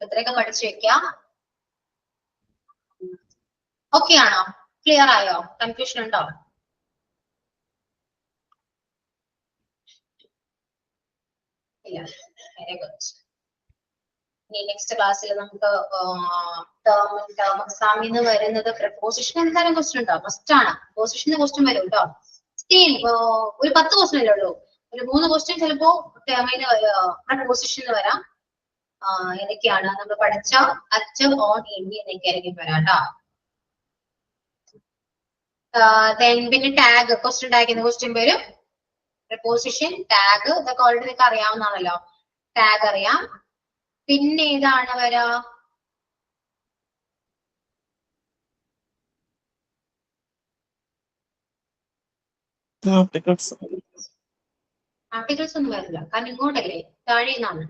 ഇത്രയൊക്കെ പഠിച്ചു വെക്കാം. ഓക്കെ ആണോ? ക്ലിയർ ആയോ? കൺഫ്യൂഷൻ ഉണ്ടോ? ഇല്ല. Very good. ഇനി നെക്സ്റ്റ് ക്ലാസ്സിൽ നമുക്ക് ടേം എക്സാമിൽ നിന്ന് വരുന്നത് പ്രപ്പോസിഷൻ എന്തായാലും ക്വസ്റ്റ്യൻ ഉണ്ടാവും. മസ്റ്റ് ആണ്. പ്രപ്പോസിഷന്റെ ക്വസ്റ്റ്യൻ വരും കേട്ടോ. സ്റ്റീൽ ഒരു 10 ക്വസ്റ്റ്യൻ അല്ലേ ഉള്ളൂ. ഒരു 3 ക്വസ്റ്റ്യൻ ചിലപ്പോ ടേമിന് പ്രപ്പോസിഷന് വരാം. ഏതൊക്കെയാണ് നമ്മൾ പഠിച്ച അറ്റ്, ഓൺ, എനി എന്നൊക്കെ ആയിരിക്കും വരാം കേട്ടോ. പിന്നെ ടാഗ്, ക്വസ്റ്റ്യൻ ടാഗ് ക്വസ്റ്റ്യൻ വരും. പ്രപ്പോസിഷൻ, ടാഗ് ഇതൊക്കെ ഓൾറെഡി നിങ്ങൾക്ക് അറിയാവുന്നതാണല്ലോ. ടാഗ് അറിയാം. പിന്നെ ഏതാണ് വരാ? ആർട്ടിക്കിൾസ് ഒന്നും വരില്ല. കാരണം ഇങ്ങോട്ടല്ലേ താഴെ നിന്നാണ്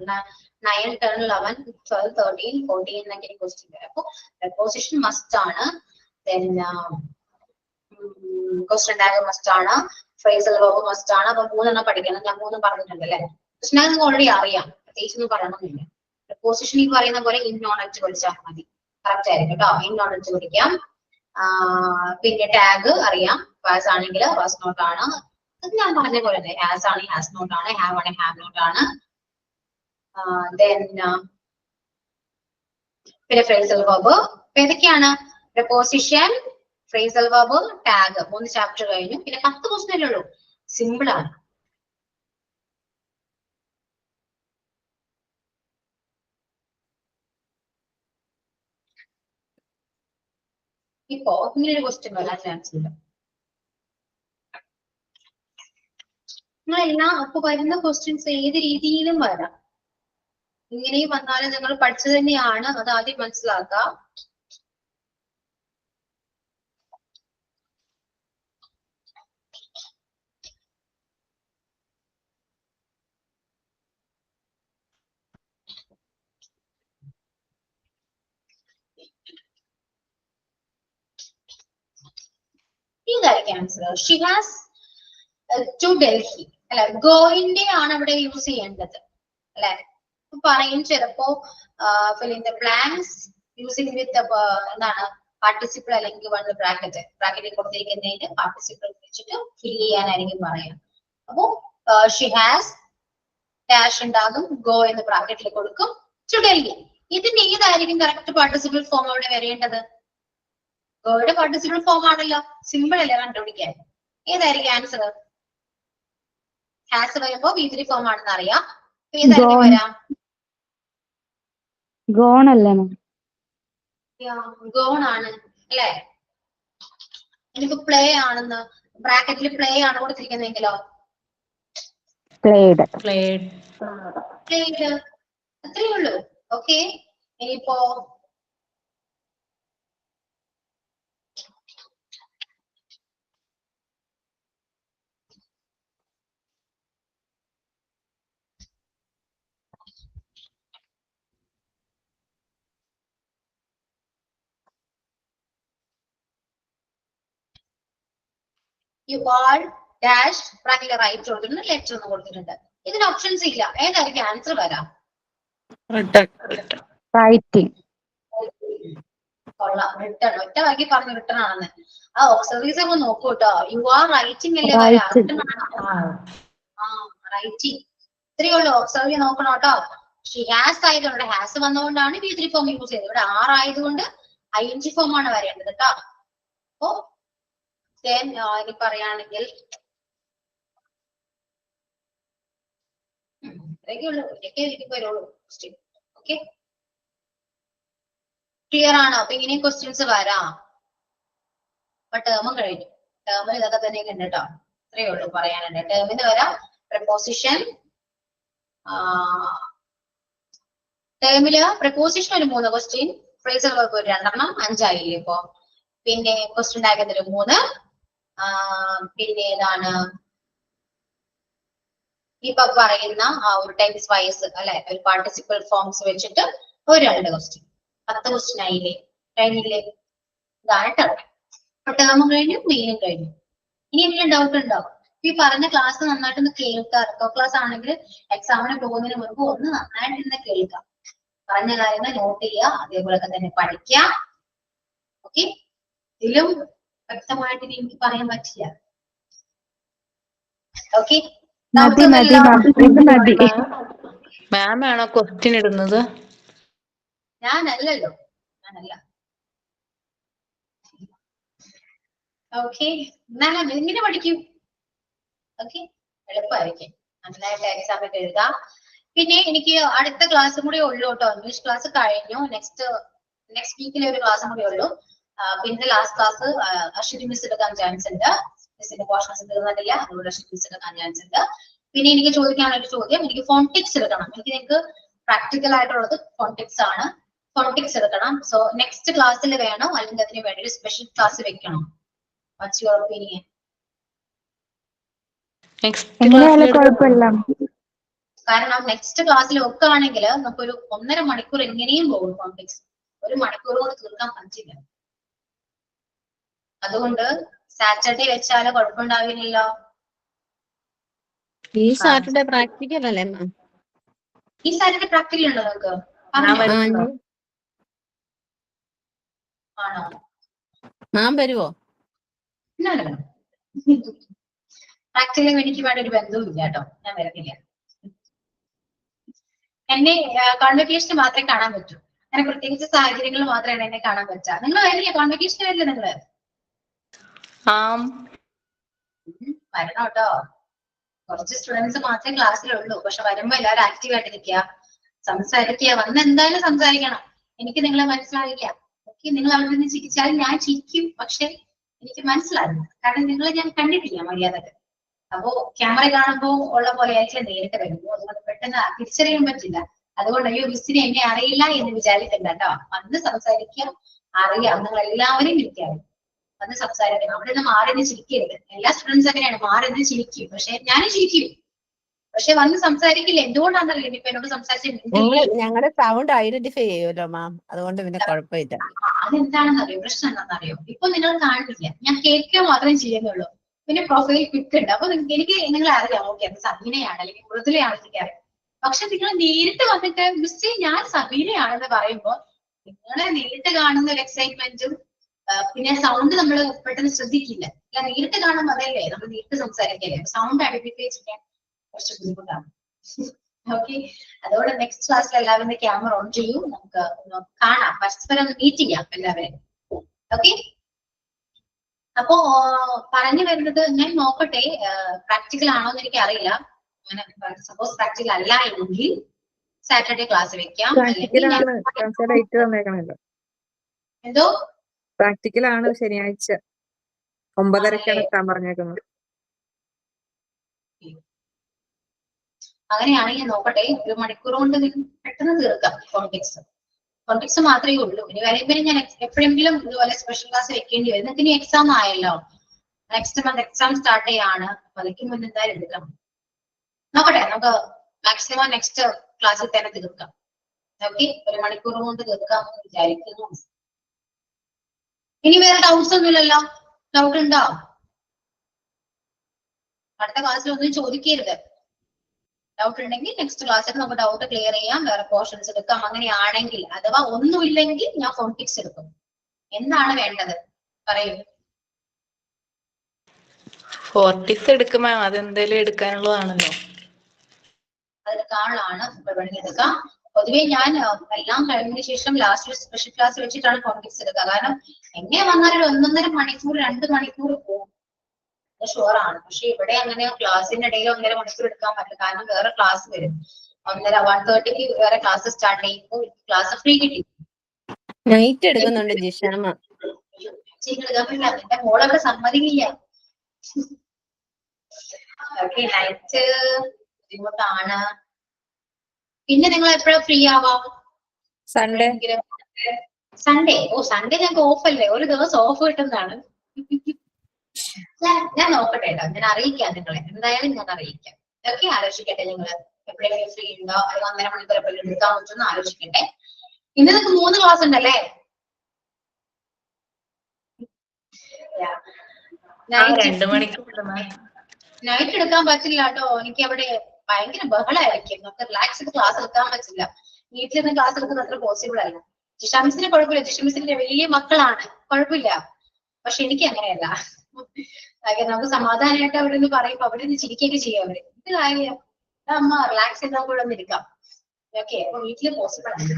9, 10, 11, 12, 13, 14 എന്നൊക്കെ ക്വസ്റ്റ്യൻ വരും. അപ്പൊ പ്രപ്പോസിഷൻ മസ്റ്റ് ആണ്. ക്വസ്റ്റ്യൻ ടാഗ് മസ്റ്റ് ആണ്, ഫ്രേസൽ വെർബ് മസ്റ്റ് ആണ്. അപ്പൊ 3 എണ്ണം പഠിക്കണം. ഞാൻ 3 പറഞ്ഞിട്ടുണ്ട് അല്ലെ. ക്വസ്റ്റ്യൻ ടാഗ് നിങ്ങൾക്ക് ഓൾറെഡി അറിയാം, പ്രത്യേകിച്ച് ഒന്നും പറയണമെന്നില്ല. പ്രപ്പോസിഷൻ ഈ പറയുന്ന പോലെ ഇൻ നോൺ അടിച്ച് പഠിച്ചാൽ മതി, കറക്റ്റ് ആയിരിക്കും കേട്ടോ. ഇൻ നോൺ അടിച്ച് പഠിക്കാം. പിന്നെ ടാഗ് അറിയാം, വാസ് ആണെങ്കിൽ വാസ് നോട്ട് ആണ്, അത് ഞാൻ പറഞ്ഞ പോലെ തന്നെ. ഹാസ് ആണെങ്കിൽ ഹാസ് നോട്ട് ആണ്, ഹാവ് ആണെങ്കിൽ ഹാവ് നോട്ട് ആണ്. പിന്നെ ഫ്രേസൽ വെർബ് ഏതൊക്കെയാണ്? Preposition, phrasal verb, tag. 3 chapter കഴിഞ്ഞു. പിന്നെ 10 ക്വസ്റ്റ്യൻ ഉള്ളൂ, സിമ്പിൾ ആണ്. ഇപ്പോ ഇങ്ങനെ ഒരു ക്വസ്റ്റ്യൻ വരാൻ ചാൻസ് ഉണ്ട്. നിങ്ങളെല്ലാം അപ്പൊ വരുന്ന ക്വസ്റ്റ്യൻസ് ഏത് രീതിയിലും വരാം. ഇങ്ങനെയും വന്നാലും നിങ്ങൾ പഠിച്ചു തന്നെയാണ്, അത് ആദ്യം മനസ്സിലാക്കാം. ഇതായിരിക്കും answer. She has to Delhi അല്ലെ. ഗോയിന്റെ ആണ് ഇവിടെ യൂസ് ചെയ്യേണ്ടത് അല്ലെ. പറയും ചിലപ്പോ fill in the blanks using with എന്താണ് പാർട്ടിസിപ്പിൾ അല്ലെങ്കിൽ ബ്രാക്കറ്റിൽ കൊടുത്തിരിക്കുന്നതിന് പാർട്ടിസിപ്പിൾ വെച്ചിട്ട് ഫിൽ ചെയ്യാനായിരിക്കും പറയാം. അപ്പോ ഷി ഹാസ് ഡാഷ് ഉണ്ടാകും, ഗോ എന്ന് ബ്രാക്കറ്റിൽ കൊടുക്കും, ടു ഡൽഹി. ഇതിന്റെ ഏതായിരിക്കും കറക്റ്റ് പാർട്ടിസിപ്പിൾ ഫോം അവിടെ വരേണ്ടത്? ഗോയുടെ പാർട്ടിസിപ്പിൾ ഫോം ആണല്ലോ, സിമ്പിൾ അല്ലേ കണ്ടുപിടിക്കാൻ. ഏതായിരിക്കും ആൻസർ? ഹാസ് വരുമ്പോ V3 ഫോം ആണെന്ന് അറിയാം. ഏതായിരിക്കും വരാം? ഗോൺ അല്ലേ? ഗോൺ ആണ് അല്ലെ. എനിക്ക് പ്ലേ ആണെന്ന് ബ്രാക്കറ്റിൽ പ്ലേ ആണ് കൊടുത്തിരിക്കുന്നതെങ്കിലോ? പ്ലേഡ്. Played. പ്ലേഡ്. അത്രേ ഉള്ളൂ. ഓക്കെ. ഇനിയിപ്പോ യു ആർ ഡാഷ് ബ്രാക്കറ്റിൽ റൈറ്റ് കൊടുത്തിട്ടുണ്ട്, ലെറ്റർ എന്ന് കൊടുത്തിട്ടുണ്ട്. ഇതിന് ഓപ്ഷൻസ് ഇല്ല. ഏതായിരിക്കും ആൻസർ വരാം? Written. റൈറ്റിംഗ്. കൊള്ളാം. റിട്ടേൺ. ഒറ്റ വാക്കി പറഞ്ഞു റിട്ടേൺ ആണെന്ന്. ആ ഓക്സിലറീസ് ഒക്കെ നോക്കൂ കേട്ടോ. യു ആർ റൈറ്റിംഗ് അല്ലേ വരാ? റിട്ടേൺ ആണ്. ആ റൈറ്റിംഗ്. ഇത്രയേ ഉള്ളൂ. ഓക്സിലറി നോക്കണം കേട്ടോ. ഷി ഹാസ് ആയതുകൊണ്ട് ഹാസ് വന്നുകൊണ്ടാണ് V3 ഫോം യൂസ് ചെയ്തത്. ഇവിടെ ആർ ആയതുകൊണ്ട് ING ഫോം ആണ് വരേണ്ടത് കേട്ടോ. അപ്പോ ഇനി പറയുകയാണെങ്കിൽ ഇത്രയൊക്കെ ഉള്ളൂ. ഇതൊക്കെ ഇതിൽ വരുള്ളൂ. ഓക്കെ, ക്ലിയർ ആണോ? അപ്പൊ ഇങ്ങനെയും ക്വസ്റ്റ്യൻസ് വരാം. അപ്പൊ ടേമും കഴിഞ്ഞു. ടേമിൽ ഇതൊക്കെ തന്നെ ഉണ്ട് കേട്ടോ. ഇത്രയേ ഉള്ളൂ പറയാനുണ്ട്. ടേമിന് വരാം പ്രപ്പോസിഷൻ. ടേമില് പ്രപ്പോസിഷൻ ഒരു 3 ക്വസ്റ്റ്യൻ, ഫ്രേസൽ വെർബ് ഒരു 2 എണ്ണം, 5 ആയില്ലേ ഇപ്പൊ. പിന്നെ ക്വസ്റ്റ്യൻ ടാഗ് ഒരു 3. പിന്നെ ഏതാണ് ഇപ്പൊ പറയുന്ന ആ ഒരു ടൈംസ് വൈസ് അല്ലെ, ഒരു പാർട്ടിസിപ്പൽ ഫോംസ് വെച്ചിട്ട് ഒരു 2 ക്വസ്റ്റ്യൻ. 10 ക്വസ്റ്റ്യൻ ആയില്ലേ, കഴിഞ്ഞില്ലേ? ഇതാണ് ടേം. അപ്പൊ ടേമും കഴിഞ്ഞു, മെയിനും കഴിഞ്ഞു. ഇനി എന്തെങ്കിലും ഡൗട്ട് ഉണ്ടോ? ഈ പറഞ്ഞ ക്ലാസ് നന്നായിട്ടൊന്ന് കേൾക്കാം. റെക്കോ ക്ലാസ് ആണെങ്കിൽ എക്സാമിന് പോകുന്നതിന് മുൻപ് ഒന്ന് നന്നായിട്ട് കേൾക്കാം. പറഞ്ഞ കാര്യങ്ങൾ നോട്ട് ചെയ്യുക, അതേപോലൊക്കെ തന്നെ പഠിക്കുക. ഓക്കെ, ഇതിലും വ്യക്തമായിട്ട് എനിക്ക് പറയാൻ പറ്റില്ല. ഓക്കെ, മാം ആണോ ക്വസ്റ്റ്യൻ ഇടുന്നത്? ഞാനല്ലല്ലോ, ഞാനല്ല. ഓക്കെ, എന്നാലും എങ്ങനെ പഠിക്കും? ഓക്കെ, എളുപ്പമായിരിക്കും. നന്നായിട്ട് എക്സാം ഒക്കെ എഴുതാം. പിന്നെ എനിക്ക് അടുത്ത ക്ലാസ്സും കൂടെ ഉള്ളൂ കേട്ടോ. ഇംഗ്ലീഷ് ക്ലാസ് കഴിഞ്ഞു. നെക്സ്റ്റ് വീക്കിലെ ഒരു ക്ലാസ്സും കൂടെ ഉള്ളൂ. പിന്നെ ലാസ്റ്റ് ക്ലാസ് അശ്വതി മിസ് എടുക്കാൻ ചാൻസ് ഉണ്ട്. മിസ്സിന്റെ പോർഷൻസ് തീർന്നിട്ടില്ല, അതുകൊണ്ട് അശ്വതി മിസ് എടുക്കാൻ ചാൻസ് ഉണ്ട്. പിന്നെ എനിക്ക് ചോദിക്കാനുള്ള ഒരു ചോദ്യം, എനിക്ക് ഫോണിറ്റിക്സ് എടുക്കണം. നിങ്ങൾക്ക് പ്രാക്ടിക്കൽ ആയിട്ടുള്ളത് ഫോണിറ്റിക്സ് ആണ്. ഫോണിറ്റിക്സ് എടുക്കണം. സോ നെക്സ്റ്റ് ക്ലാസ്സിൽ വേണോ അല്ലെങ്കിൽ അതിന് വേണ്ടി ഒരു സ്പെഷ്യൽ ക്ലാസ് വെക്കണോ? What's your opinion? കുഴപ്പമില്ല. കാരണം നെക്സ്റ്റ് ക്ലാസ്സിൽ വെക്കുകയാണെങ്കിൽ നമുക്കൊരു 1.5 മണിക്കൂർ എങ്ങനെയും പോകും. ഫോണിറ്റിക്സ് 1 മണിക്കൂർ കൊണ്ട് തീർക്കാൻ പറ്റില്ല. അതുകൊണ്ട് സാറ്റർഡേ വെച്ചാലോ കുഴപ്പമുണ്ടാവില്ലല്ലോ. ഈ സാറ്റർഡേ പ്രാക്ടിക്കൽ അല്ലേ മാം? ഈ സാറ്റർഡേ പ്രാക്ടിക്കൽ ഉണ്ടോ നിങ്ങൾക്ക്? ഞാൻ പറഞ്ഞോ. വരുന്നുണ്ടോ? ആണോ? മാം വരുവോ? പ്രാക്ടിക്കലും എനിക്ക് വേണ്ട ഒരു ബന്ധവും ഇല്ല കേട്ടോ, ഞാൻ വരുന്നില്ല. എന്നെ കോൺവെക്കേഷന് മാത്രമേ കാണാൻ പറ്റൂ. അങ്ങനെ പ്രത്യേകിച്ച് സാഹചര്യങ്ങൾ മാത്രമാണ് എന്നെ കാണാൻ പറ്റുക. നിങ്ങൾ വരില്ല, കോൺവെക്കേഷന് വരില്ല നിങ്ങള്? വരണം കേട്ടോ. കുറച്ച് സ്റ്റുഡൻസ് മാത്രമേ ക്ലാസ്സിലുള്ളൂ, പക്ഷെ വരുമ്പോ എല്ലാവരും ആക്റ്റീവ് ആയിട്ടിരിക്കുക, സംസാരിക്കുക. വന്ന് എന്തായാലും സംസാരിക്കണം. എനിക്ക് നിങ്ങളെ മനസ്സിലാവില്ല. ഓക്കെ, നിങ്ങൾ അവിടെ നിന്ന് ചിരിച്ചാൽ ഞാൻ ചിരിക്കും, പക്ഷെ എനിക്ക് മനസ്സിലാവില്ല. കാരണം നിങ്ങളെ ഞാൻ കണ്ടിട്ടില്ല മര്യാദക്ക്. അപ്പോ ക്യാമറ കാണുമ്പോ ഉള്ള പോലെ ആയിരിക്കും നേരിട്ട് വരുമ്പോ, അതുകൊണ്ട് പെട്ടെന്ന് തിരിച്ചറിയാൻ പറ്റില്ല. അതുകൊണ്ട് അയ്യോ മിസ്സിനെ എന്നെ അറിയില്ല എന്ന് വിചാരിക്കണ്ട കേട്ടോ. വന്ന് സംസാരിക്കുക, അറിയാം, നിങ്ങൾ എല്ലാവരെയും വിളിക്കാം, വന്ന് സംസാരിക്കണം. അവിടെ നിന്ന് മാറി നിന്ന് ചിരിക്കരുത്. എല്ലാ സ്റ്റുഡൻസ് അങ്ങനെയാണ്, മാറി നിന്ന് ചിരിക്കും. പക്ഷെ ഞാനും ചിരിക്കും, പക്ഷെ വന്ന് സംസാരിക്കില്ല. എന്തുകൊണ്ടാണെന്നറിയില്ല. ഇപ്പൊ എന്നോട് സംസാരിച്ച ഞങ്ങളുടെ സൗണ്ട് ഐഡന്റിഫൈ ചെയ്യുമല്ലോ മാം, അതുകൊണ്ട് പിന്നെ കുഴപ്പമില്ല. അതെന്താണെന്നറിയോ, പ്രശ്നം എന്താണെന്നറിയോ, ഇപ്പൊ നിങ്ങൾ കാണില്ല, ഞാൻ കേൾക്കുക മാത്രമേ ചെയ്യുന്നുള്ളൂ. പിന്നെ പ്രൊഫൈൽ പിക്ക് ഉണ്ട്. അപ്പൊ എനിക്ക് നിങ്ങളെ അറിയാം, ഓക്കെ അത് സബീനയാണ് അല്ലെങ്കിൽ മൃദുലയാണ് എനിക്കറിയാം. പക്ഷെ നിങ്ങൾ നേരിട്ട് വന്നിട്ട് മിസ്റ്റേ ഞാൻ സബീനയാണെന്ന് പറയുമ്പോ നിങ്ങളെ നേരിട്ട് കാണുന്ന ഒരു എക്സൈറ്റ്മെന്റും പിന്നെ സൗണ്ട് നമ്മൾ പെട്ടെന്ന് ശ്രദ്ധിക്കില്ല. അല്ല, നേരിട്ട് കാണുമ്പോൾ അതല്ലേ നമ്മൾ നേരിട്ട് സംസാരിക്കല്ലേ, സൗണ്ട് ഐഡന്റിഫൈ ചെയ്യാൻ കുറച്ച് ബുദ്ധിമുട്ടാണ്. ഓക്കെ, അതുകൊണ്ട് നെക്സ്റ്റ് ക്ലാസ്സിൽ എല്ലാവരും ക്യാമറ ഓൺ ചെയ്യൂ, നമുക്ക് കാണാം, പരസ്പരം മീറ്റ് ചെയ്യാം എല്ലാവരും. ഓക്കെ, അപ്പോ പറഞ്ഞു വരുന്നത്, ഞാൻ നോക്കട്ടെ പ്രാക്ടിക്കൽ ആണോ എന്ന് എനിക്ക് അറിയില്ല. അങ്ങനെ സപ്പോസ് പ്രാക്ടിക്കൽ അല്ല എങ്കിൽ സാറ്റർഡേ ക്ലാസ് വെക്കാം. എന്തോ പ്രാക്ടിക്കൽ ആണ് ശനിയാഴ്ച 9:30 എത്താൻ പറഞ്ഞേക്കുന്നത്. അങ്ങനെയാണെങ്കിൽ നോക്കട്ടെ, 1 മണിക്കൂർ കൊണ്ട് പെട്ടെന്ന് തീർക്കാം. കോൺടെക്സ്റ്റ് മാത്രമേ ഉള്ളൂ. ഇനി വരുമ്പോൾ ഞാൻ എപ്പോഴെങ്കിലും ഇതുപോലെ സ്പെഷ്യൽ ക്ലാസ് വെക്കേണ്ടി വരും. നിങ്ങൾക്ക് ഇനി എക്സാം ആയല്ലോ, നെക്സ്റ്റ് മന്ത് എക്സാം സ്റ്റാർട്ട് ചെയ്യാണ്. അപ്പൊ അതിക്ക് മുന്നേ എന്തായാലും എടുക്കണം. നോക്കട്ടെ, നമുക്ക് മാക്സിമം നെക്സ്റ്റ് ക്ലാസ്സിൽ തന്നെ തീർക്കാം. ഓക്കെ, 1 മണിക്കൂർ കൊണ്ട് തീർക്കാമെന്ന് വിചാരിക്കുന്നു. ഇനി വേറെ ഡൗട്ട്സ് ഒന്നുമില്ലല്ലോ? ഡൗട്ട് ഉണ്ടോ? അടുത്ത ക്ലാസ്സിൽ ഒന്നും ചോദിക്കരുത്. ഡൗട്ട് ഉണ്ടെങ്കിൽ നെക്സ്റ്റ് ക്ലാസ്സിൽ നമുക്ക് ഡൗട്ട് ക്ലിയർ ചെയ്യാം, വേറെ പോർഷൻസ് എടുക്കാം. അങ്ങനെയാണെങ്കിൽ, അഥവാ ഒന്നുമില്ലെങ്കിൽ ഞാൻ ഫോണിക്സ് എടുക്കും. എന്താണ് വേണ്ടത് പറയൂ. ഫോർട്ടിക്സ് എടുക്കുമ്പോ അതെന്തേലും എടുക്കാനുള്ളതാണല്ലോ. അതെടുക്കാനുള്ളതാണ്, എടുക്കാം. പൊതുവെ ഞാൻ എല്ലാം കഴിഞ്ഞതിന് ശേഷം ലാസ്റ്റ് സ്പെഷ്യൽ ക്ലാസ് വെച്ചിട്ടാണ് ഫോണിക്സ് എടുക്കുക. കാരണം എങ്ങനെ വന്നാലും 1.5 മണിക്കൂർ 2 മണിക്കൂർ പോകും, ഷുവറാണ്. പക്ഷെ ഇവിടെ അങ്ങനെ ക്ലാസ്സിന്റെ ഇടയിൽ 1.5 മണിക്കൂർ എടുക്കാൻ പറ്റില്ല. കാരണം വേറെ ക്ലാസ് വരും. 1:30 വേറെ ക്ലാസ് സ്റ്റാർട്ട് ചെയ്യുമ്പോൾ ക്ലാസ് ഫ്രീ കിട്ടി. നൈറ്റ് എടുക്കുന്നുണ്ട് ജിഷാമ. എന്റെ മോളവിടെ സമ്മതിക്കില്ല. ഓക്കെ, നൈറ്റ് ബുദ്ധിമുട്ടാണ്. പിന്നെ നിങ്ങൾ എപ്പോഴാ ഫ്രീ ആവാം? സൺഡേ. സൺഡേ? ഓ, സൺഡേ ഞങ്ങൾക്ക് ഓഫ് അല്ലേ, ഒരു ദിവസം ഓഫ് കിട്ടുന്നതാണ്. ഞാൻ നോക്കട്ടെ കേട്ടോ, ഞാൻ അറിയിക്കാം നിങ്ങളെ, എന്തായാലും ഞാൻ അറിയിക്കാം. ഓക്കെ, ആലോചിക്കട്ടെ നിങ്ങള് എപ്പോഴെങ്കിലും ഫ്രീ ഉണ്ടോ, അല്ലെങ്കിൽ 1.5 മണിക്കൂർ എപ്പോഴും എടുക്കാൻ പറ്റുമെന്ന് ആലോചിക്കട്ടെ. ഇന്ന് നിങ്ങൾക്ക് 3 ക്ലാസ് ഉണ്ടല്ലേ? നൈറ്റ് എടുക്കാൻ പറ്റില്ല കേട്ടോ, എനിക്ക് അവിടെ ഭയങ്കര ബഹളായിരിക്കും. നമുക്ക് റിലാക്സ് ചെയ്ത് ക്ലാസ് എടുക്കാൻ പറ്റില്ല. വീട്ടിൽ നിന്ന് ക്ലാസ് എടുക്കുന്നത് അത്ര പോസിബിൾ അല്ല. ജിഷാമിസിന് കുഴപ്പമില്ല, ജിഷാമിസിന്റെ വലിയ മക്കളാണ്, കുഴപ്പമില്ല. പക്ഷെ എനിക്ക് അങ്ങനെയല്ല. നമുക്ക് സമാധാനമായിട്ട് അവിടെ നിന്ന് പറയുമ്പോ അവിടെ നിന്ന് ചിരിക്കുകയൊക്കെ ചെയ്യാം. അവര് ഇത് കാര്യം അമ്മ റിലാക്സ് ചെയ്താൽ കൂടെ ഒന്ന് എടുക്കാം. ഓക്കെ, അപ്പൊ വീട്ടില് പോസിബിൾ ആണ്.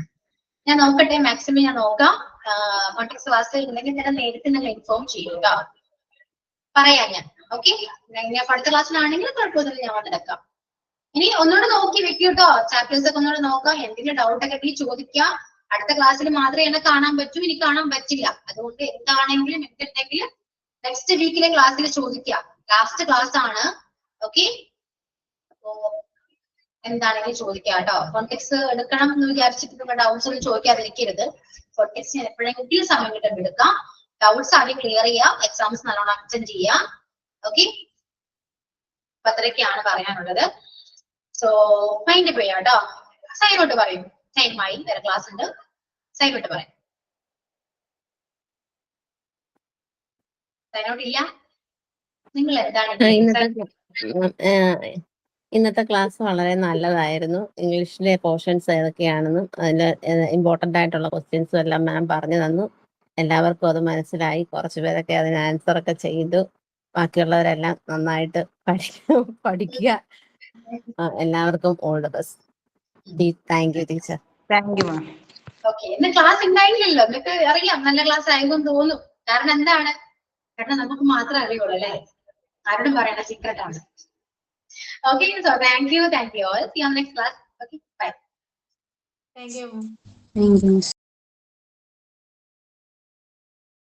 ഞാൻ നോക്കട്ടെ, മാക്സിമം ഞാൻ നോക്കാം. കോൺടാക്ട് ക്ലാസ് ഉണ്ടെങ്കിൽ ഞാൻ നേരിട്ട് നിങ്ങൾ ഇൻഫോം ചെയ്യുക, പറയാം ഞാൻ. ഓക്കെ, ഞാൻ അടുത്ത ക്ലാസ്സിലാണെങ്കിൽ കുഴപ്പമൊന്നുമില്ല, ഞാൻ വന്നെടുക്കാം. ഇനി ഒന്നുകൂടെ നോക്കി വെക്കൂട്ടോ, ചാപ്റ്റേഴ്സ് ഒക്കെ ഒന്നുകൂടെ നോക്കാം. എന്തെങ്കിലും ഡൗട്ട് ഒക്കെ ചോദിക്കാം. അടുത്ത ക്ലാസ്സിൽ മാത്രമേ എന്നെ കാണാൻ പറ്റൂ, എനിക്ക് കാണാൻ പറ്റില്ല. അതുകൊണ്ട് എന്താണെങ്കിലും എന്തുണ്ടെങ്കിലും നെക്സ്റ്റ് വീക്കിലെ ക്ലാസ്സിൽ ചോദിക്കാം. ലാസ്റ്റ് ക്ലാസ് ആണ്. ഓക്കെ, അപ്പോ എന്താണെങ്കിലും ചോദിക്കാം കേട്ടോ. കോൺടെക്സ്റ്റ് എടുക്കണം എന്ന് വിചാരിച്ചിട്ട് നിങ്ങൾ ഡൗട്ട്സ് ഒന്നും ചോദിക്കാതിരിക്കരുത്. കോൺടെക്സ്റ്റ് എപ്പോഴെങ്കിലും സമയം കിട്ടുമ്പോൾ എടുക്കാം. ഡൗട്ട്സ് ആദ്യം ക്ലിയർ ചെയ്യാം, എക്സാംസ് നല്ലോണം അറ്റൻഡ് ചെയ്യാം. ഓക്കെ, അപ്പൊ അത്രയൊക്കെയാണ് പറയാനുള്ളത്. സോ മൈൻഡ് ചെയ്യാം കേട്ടോ. സൈനോട്ട് പറയും, ടൈമായി, വേറെ ക്ലാസ് ഉണ്ട്. സൈനോട്ട് പറയാം. സൈനോട്ട് ഇല്ല? നിങ്ങൾ എന്താണ് ഇന്നത്തെ ക്ലാസ് വളരെ നല്ലതായിരുന്നു. ഇംഗ്ലീഷിലെ പോർഷൻസ് ഏതൊക്കെയാണെന്നും അതിന്റെ ഇമ്പോർട്ടന്റ് ആയിട്ടുള്ള ക്വസ്റ്റ്യൻസും എല്ലാം മാം പറഞ്ഞു തന്നു. എല്ലാവർക്കും അത് മനസ്സിലായി. കുറച്ചു പേരൊക്കെ അതിന് ആൻസർ ഒക്കെ ചെയ്തു. ബാക്കിയുള്ളവരെല്ലാം നന്നായിട്ട് പഠിക്കുക. എല്ലാവർക്കും all the best. Thank you teacher. Thank you ma'am. Okay, ഇന്ന് ക്ലാസ് ഉണ്ടായില്ലല്ലോ, നിങ്ങൾക്ക് അറിയാം നല്ല ക്ലാസ് ആയെന്ന് തോന്നും. കാരണം എന്താണ്? കാരണം നമുക്ക് മാത്രമേ അറിയുള്ളൂ അല്ലേ, ആരോടും പറയണ സീക്രട്ട് ആണ്. Okay, so thank you all. See you on next class. Okay, bye. Thank you.